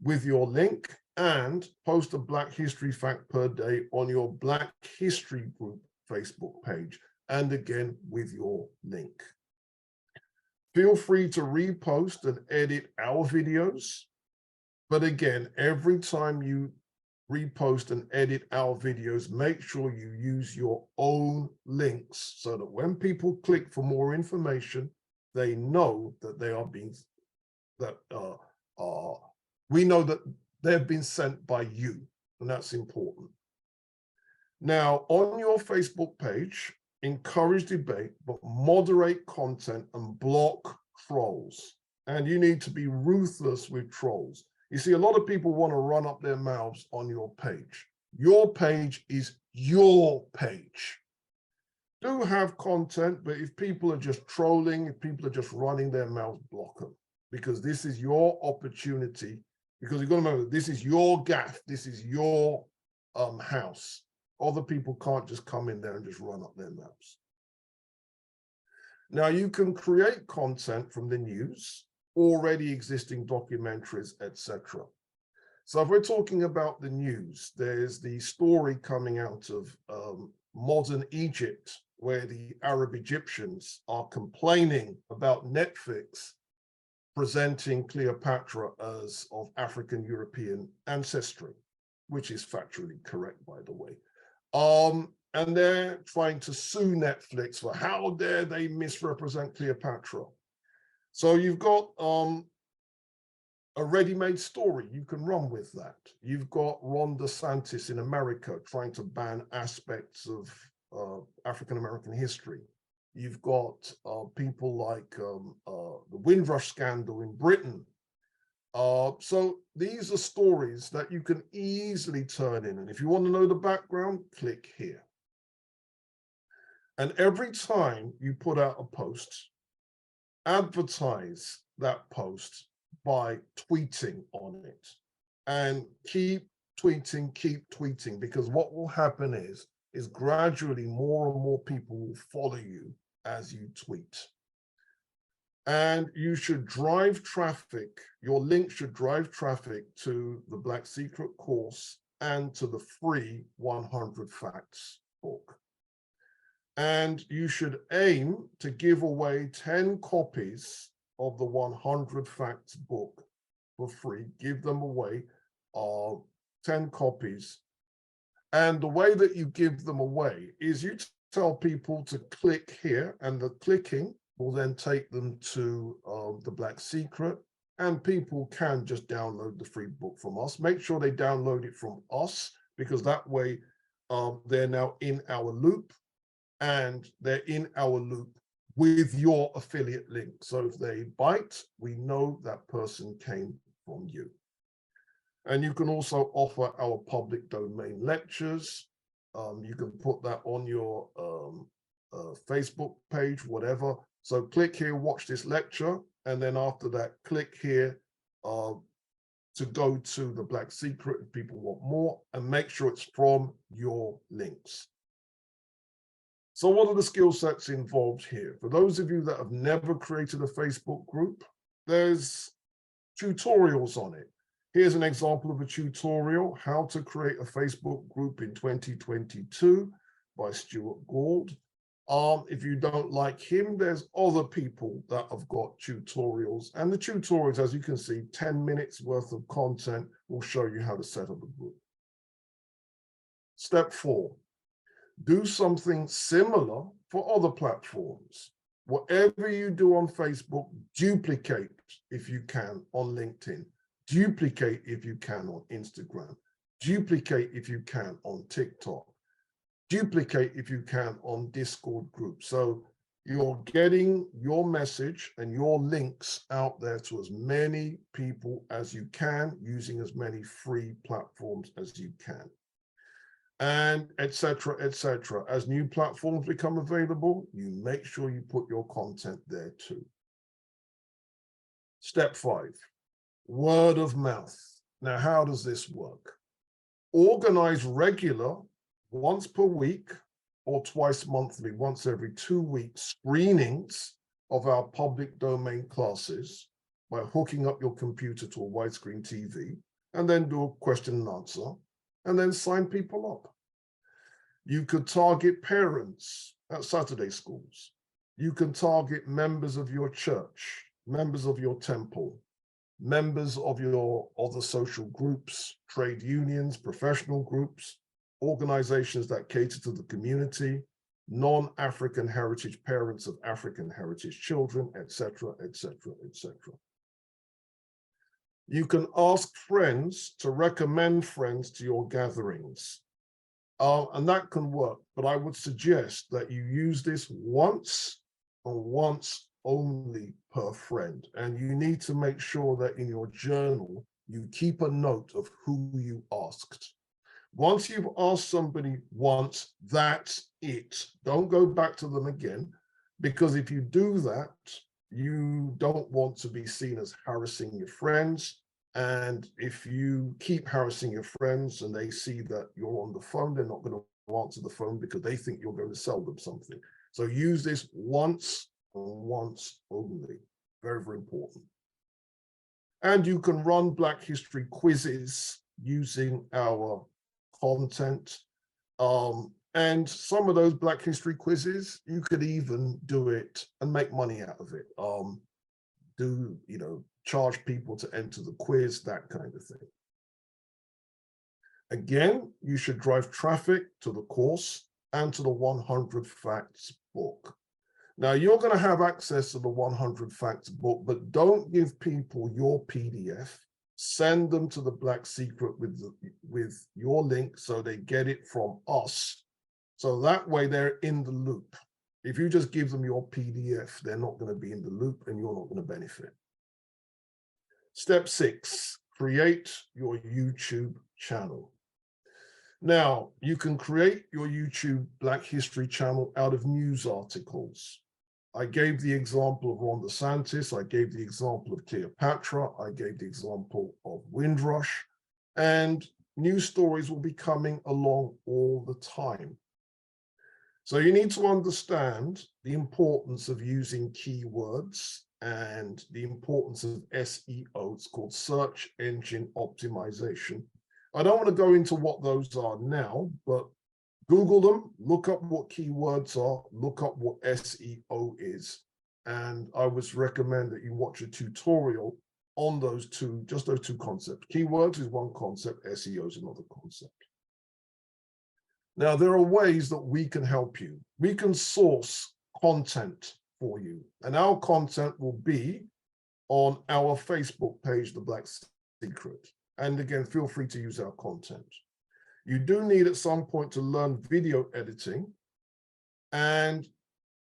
with your link, and post a Black History fact per day on your Black History group Facebook page, and again with your link. Feel free to repost and edit our videos, but again, every time you repost and edit our videos, make sure you use your own links so that when people click for more information, they know that they are being, we know that they've been sent by you, and that's important. Now, on your Facebook page, encourage debate, but moderate content and block trolls. And you need to be ruthless with trolls. You see, a lot of people want to run up their mouths on your page. Your page is your page. Do have content, but if people are just trolling, if people are just running their mouths, block them. Because this is your opportunity. Because you've got to remember, this is your gaff. This is your house. Other people can't just come in there and just run up their mouths. Now you can create content from the news, already existing documentaries, etc. So if we're talking about the news, there's the story coming out of modern Egypt, where the Arab Egyptians are complaining about Netflix presenting Cleopatra as of African European ancestry, which is factually correct, by the way. And they're trying to sue Netflix for how dare they misrepresent Cleopatra. So you've got a ready-made story, you can run with that. You've got Ron DeSantis in America trying to ban aspects of African-American history. You've got people like the Windrush scandal in Britain. So these are stories that you can easily turn in. And if you want to know the background, click here. And every time you put out a post, advertise that post by tweeting on it, and keep tweeting, because what will happen is gradually more and more people will follow you as you tweet. And you should drive traffic, your link should drive traffic to the Black Secret course and to the free 100 Facts book. And you should aim to give away 10 copies of the 100 Facts book for free. Give them away, 10 copies. And the way that you give them away is you tell people to click here, and the clicking will then take them to the Black Secret, and people can just download the free book from us. Make sure they download it from us, because that way they're now in our loop, and they're in our loop with your affiliate link. So if they bite, we know that person came from you. And you can also offer our public domain lectures. You can put that on your Facebook page, whatever. So click here, watch this lecture, and then after that, click here to go to the Black Secret if people want more, and make sure it's from your links. So what are the skill sets involved here? For those of you that have never created a Facebook group, there's tutorials on it. Here's an example of a tutorial, How to Create a Facebook Group in 2022 by Stuart Gould. If you don't like him, there's other people that have got tutorials. And the tutorials, as you can see, 10 minutes worth of content will show you how to set up a group. Step 4. Do something similar for other platforms. Whatever you do on Facebook, duplicate if you can on LinkedIn, duplicate if you can on Instagram, duplicate if you can on TikTok, duplicate if you can on Discord groups. So you're getting your message and your links out there to as many people as you can, using as many free platforms as you can. And etc., etc. As new platforms become available, you make sure you put your content there too. Step 5, word of mouth. Now, how does this work? Organize regular, once per week or twice monthly, once every 2 weeks, screenings of our public domain classes by hooking up your computer to a widescreen TV, and then do a question and answer, and then sign people up. You could target parents at Saturday schools. You can target members of your church, members of your temple, members of your other social groups, trade unions, professional groups, organizations that cater to the community, non-African heritage parents of African heritage children, etc., etc., etc. You can ask friends to recommend friends to your gatherings. And that can work, but I would suggest that you use this once and once only per friend. And you need to make sure that in your journal, you keep a note of who you asked. Once you've asked somebody once, that's it. Don't go back to them again, because if you do that, you don't want to be seen as harassing your friends. And if you keep harassing your friends and they see that you're on the phone, they're not going to answer the phone because they think you're going to sell them something. So use this once once only. Very, very important. And you can run Black History quizzes using our content. And some of those Black History quizzes, you could even do it and make money out of it. Charge people to enter the quiz, that kind of thing. Again, you should drive traffic to the course and to the 100 Facts book. Now, you're going to have access to the 100 Facts book, but don't give people your PDF. Send them to the Black Secret with your link so they get it from us. So that way they're in the loop. If you just give them your PDF, they're not going to be in the loop and you're not going to benefit. Step 6, create your YouTube channel. Now, you can create your YouTube Black History channel out of news articles. I gave the example of Ron DeSantis. I gave the example of Cleopatra. I gave the example of Windrush. And news stories will be coming along all the time. So you need to understand the importance of using keywords and the importance of SEO. It's called search engine optimization. I don't want to go into what those are now, but Google them, look up what keywords are, look up what SEO is. And I would recommend that you watch a tutorial on those two, just those two concepts. Keywords is one concept, SEO is another concept. Now, there are ways that we can help you. We can source content for you, and our content will be on our Facebook page, The Black Secret. And again, feel free to use our content. You do need at some point to learn video editing. And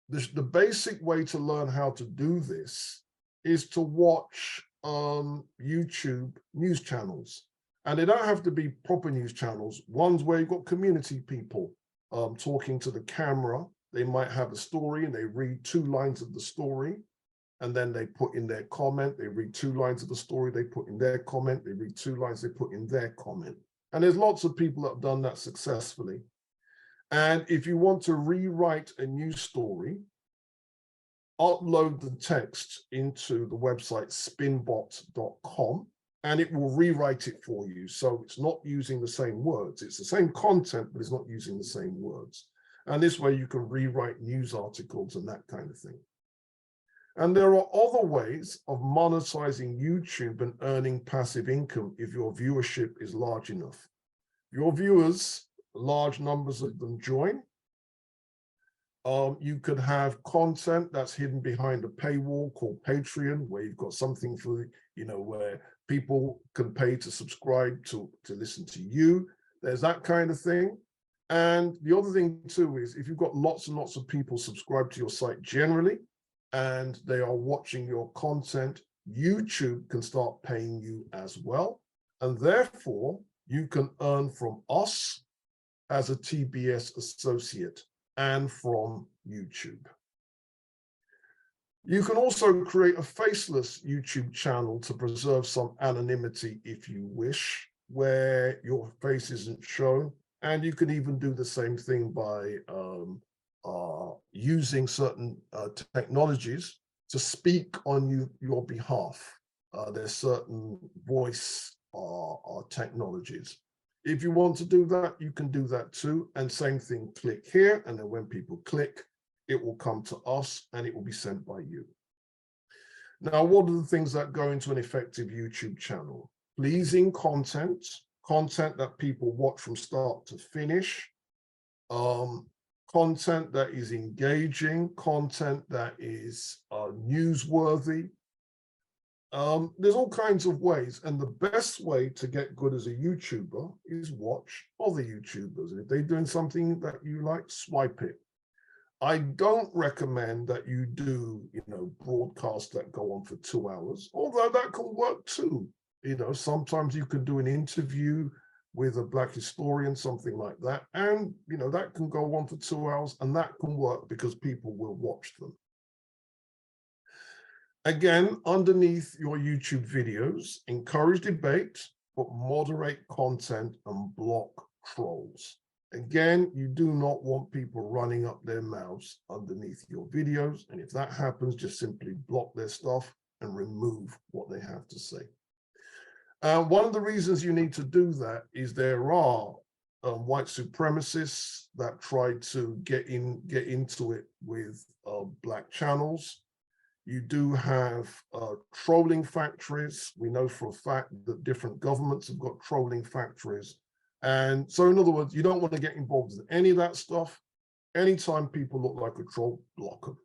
the basic way to learn how to do this is to watch YouTube news channels. And they don't have to be proper news channels. Ones where you've got community people talking to the camera. They might have a story and they read 2 lines of the story. And then they put in their comment. They read 2 lines of the story. They put in their comment. They read 2 lines. They put in their comment. And there's lots of people that have done that successfully. And if you want to rewrite a news story, upload the text into the website spinbot.com and it will rewrite it for you. So it's not using the same words. It's the same content, but it's not using the same words. And this way you can rewrite news articles and that kind of thing. And there are other ways of monetizing YouTube and earning passive income if your viewership is large enough. Your viewers, large numbers of them join. You could have content that's hidden behind a paywall called Patreon, where you've got something for, where people can pay to subscribe to listen to you. There's that kind of thing. And the other thing too is if you've got lots and lots of people subscribe to your site generally, and they are watching your content, YouTube can start paying you as well. And therefore, you can earn from us as a TBS associate and from YouTube. You can also create a faceless YouTube channel to preserve some anonymity if you wish, where your face isn't shown. And you can even do the same thing by using certain technologies to speak on your behalf. There's certain voice technologies. If you want to do that, you can do that too. And same thing, click here. And then when people click, it will come to us and it will be sent by you. Now, what are the things that go into an effective YouTube channel? Pleasing content, content that people watch from start to finish, content that is engaging, content that is newsworthy. There's all kinds of ways, and the best way to get good as a YouTuber is watch other YouTubers. If they're doing something that you like, swipe it. I don't recommend that you do, broadcasts that go on for 2 hours, although that can work too. Sometimes you can do an interview with a Black historian, something like that. And, that can go on for 2 hours and that can work because people will watch them. Again, underneath your YouTube videos, encourage debate, but moderate content and block trolls. Again, you do not want people running up their mouths underneath your videos. And if that happens, just simply block their stuff and remove what they have to say. One of the reasons you need to do that is there are white supremacists that try to get into it with black channels. You do have trolling factories. We know for a fact that different governments have got trolling factories. And so in other words, you don't want to get involved in any of that stuff. Anytime people look like a troll, block them.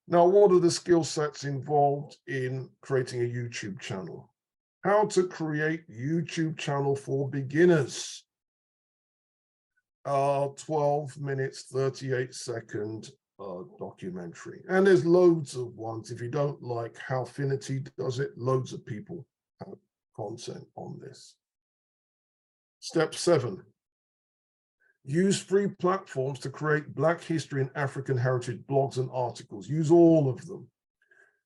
Now, what are the skill sets involved in creating a YouTube channel? How to create YouTube channel for beginners. 12 minutes, 38-second documentary. And there's loads of ones. If you don't like how Finity does it, loads of people have content on this. Step 7. Use free platforms to create Black history and African heritage blogs and articles. Use all of them.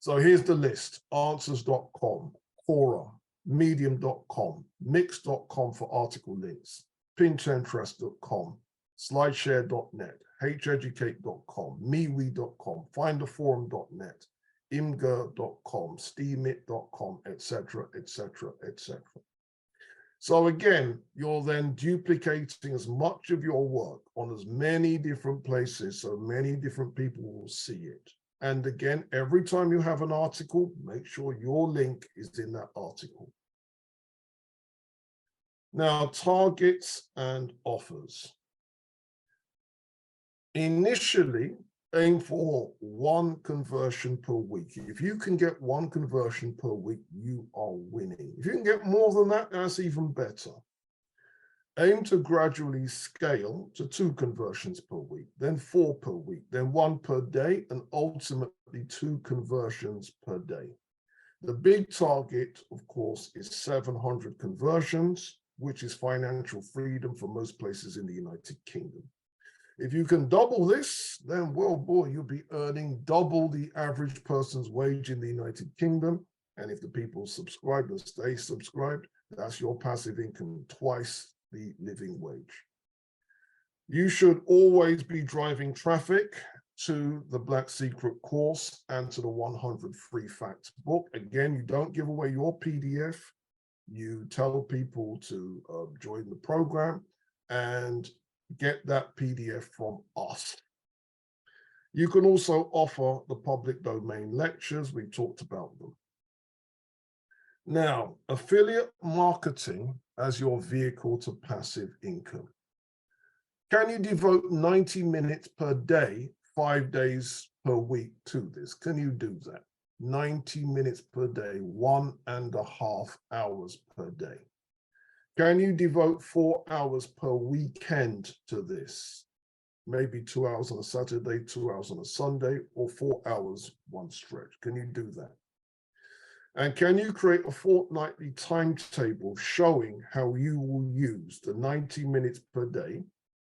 So here's the list: answers.com, Quora, medium.com, mix.com for article links, pinterest.com, slideshare.net, heducate.com, MeWe.com, findaforum.net, imgur.com, steemit.com, etc., etc., etc. So again, you're then duplicating as much of your work on as many different places so many different people will see it. And again, every time you have an article, make sure your link is in that article. Now, targets and offers. Initially, aim for 1 conversion per week. If you can get 1 conversion per week, you are winning. If you can get more than that, that's even better. Aim to gradually scale to 2 conversions per week, then 4 per week, then 1 per day, and ultimately 2 conversions per day. The big target, of course, is 700 conversions, which is financial freedom for most places in the United Kingdom. If you can double this, then, well, boy, you'll be earning double the average person's wage in the United Kingdom. And if the people subscribe and stay subscribed, that's your passive income, twice the living wage. You should always be driving traffic to the Black Secret course and to the 100 Free Facts book. Again, you don't give away your PDF. You tell people to join the program and get that PDF from us. You can also offer the public domain lectures. We talked about them. Now, affiliate marketing as your vehicle to passive income. Can you devote 90 minutes per day, 5 days per week to this? Can you do that? 90 minutes per day, 1.5 hours per day. Can you devote 4 hours per weekend to this? Maybe 2 hours on a Saturday, 2 hours on a Sunday, or 4 hours one stretch. Can you do that? And can you create a fortnightly timetable showing how you will use the 90 minutes per day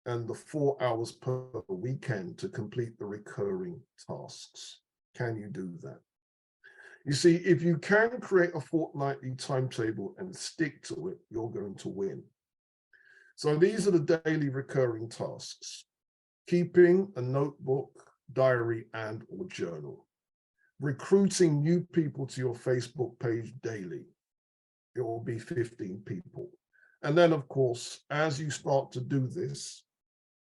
and the 4 hours per weekend to complete the recurring tasks? Can you do that? You see, if you can create a fortnightly timetable and stick to it, you're going to win. So these are the daily recurring tasks: keeping a notebook, diary, and or journal. Recruiting new people to your Facebook page daily. It will be 15 people. And then, of course, as you start to do this,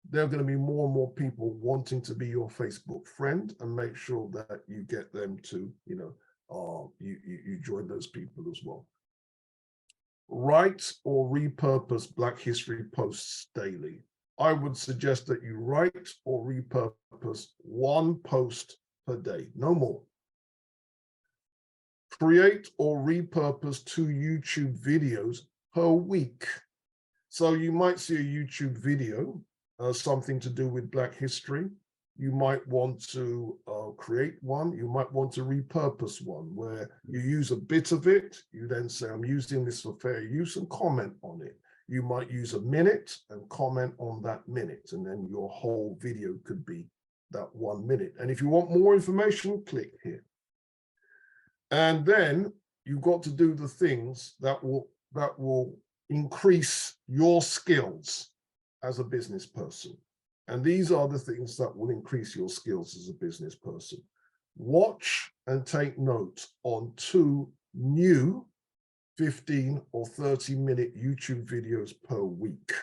there are going to be more and more people wanting to be your Facebook friend, and make sure that you get them to, you join those people as well. Write or repurpose Black History posts daily. I would suggest that you write or repurpose 1 post per day, no more. Create or repurpose 2 YouTube videos per week. So you might see a YouTube video, something to do with Black history. You might want to create one. You might want to repurpose one where you use a bit of it. You then say, I'm using this for fair use, and comment on it. You might use a minute and comment on that minute. And then your whole video could be that 1 minute. And if you want more information, click here. And then you've got to do the things that will increase your skills as a business person. And these are the things that will increase your skills as a business person. Watch and take note on 2 new 15 or 30-minute YouTube videos per week.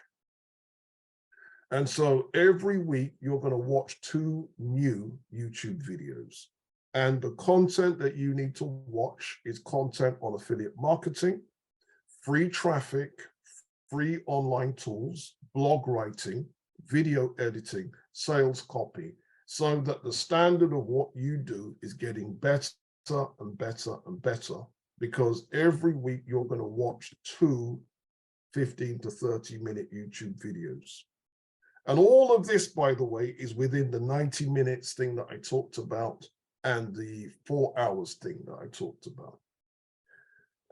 And so every week you're going to watch 2 new YouTube videos. And the content that you need to watch is content on affiliate marketing, free traffic, free online tools, blog writing, video editing, sales copy, so that the standard of what you do is getting better and better and better, because every week you're going to watch 2 15 to 30-minute YouTube videos. And all of this, by the way, is within the 90 minutes thing that I talked about and the 4 hours thing that I talked about.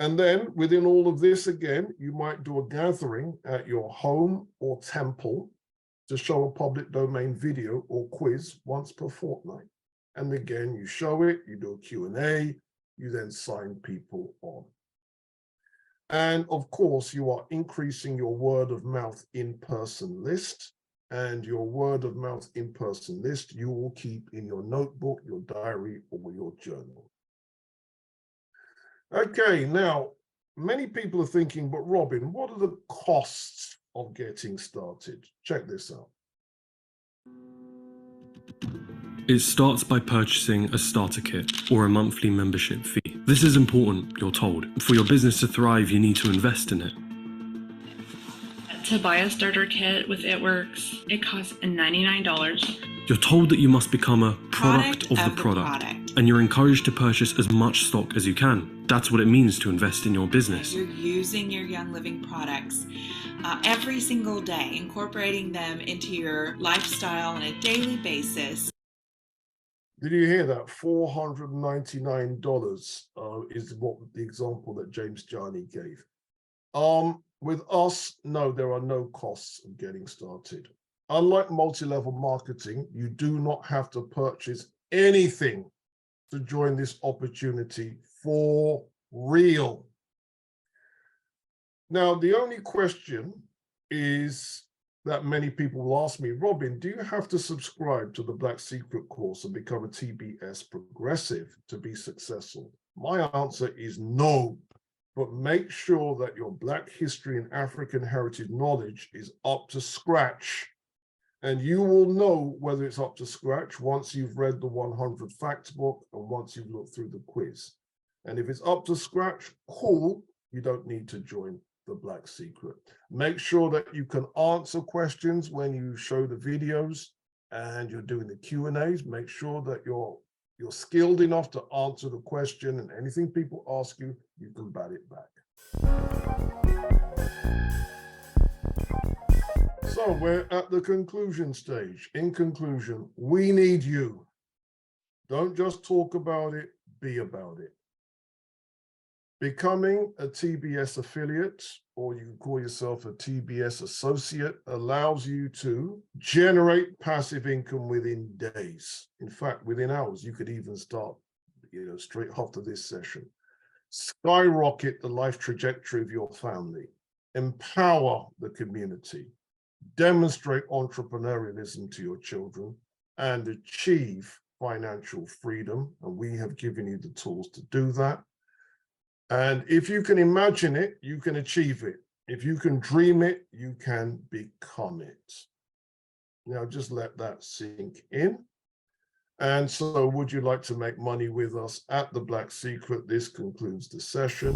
And then within all of this, again, you might do a gathering at your home or temple to show a public domain video or quiz once per fortnight. And again, you show it, you do a Q&A, you then sign people on. And of course, you are increasing your word of mouth in-person list. And your word of mouth in-person list, you will keep in your notebook, your diary, or your journal. Okay, now, many people are thinking, but Robin, what are the costs of getting started? Check this out. It starts by purchasing a starter kit or a monthly membership fee. This is important, you're told. For your business to thrive, you need to invest in it. To buy a starter kit with It Works, it costs $99. You're told that you must become a product of the product, and you're encouraged to purchase as much stock as you can. That's what it means to invest in your business. You're using your Young Living products every single day, incorporating them into your lifestyle on a daily basis. Did you hear that? $499 is what the example that James Johnny gave. With us, no, there are no costs of getting started. Unlike multi-level marketing, you do not have to purchase anything to join this opportunity for real. Now, the only question is that many people will ask me, Robin, do you have to subscribe to the Black Secret course and become a TBS progressive to be successful? My answer is no. But make sure that your Black history and African heritage knowledge is up to scratch. And you will know whether it's up to scratch once you've read the 100 facts book and once you've looked through the quiz. And if it's up to scratch, cool, you don't need to join the Black Secret. Make sure that you can answer questions when you show the videos and you're doing the Q&As. Make sure that you're skilled enough to answer the question, and anything people ask you, you can bat it back. So we're at the conclusion stage. In conclusion, we need you. Don't just talk about it, be about it. Becoming a TBS affiliate, or you can call yourself a TBS associate, allows you to generate passive income within days. In fact, within hours, you could even start, straight after this session. Skyrocket the life trajectory of your family. Empower the community. Demonstrate entrepreneurialism to your children and achieve financial freedom. And we have given you the tools to do that. And if you can imagine it, you can achieve it. If you can dream it, you can become it. Now, just let that sink in. And so, would you like to make money with us at the Black Secret? This concludes the session.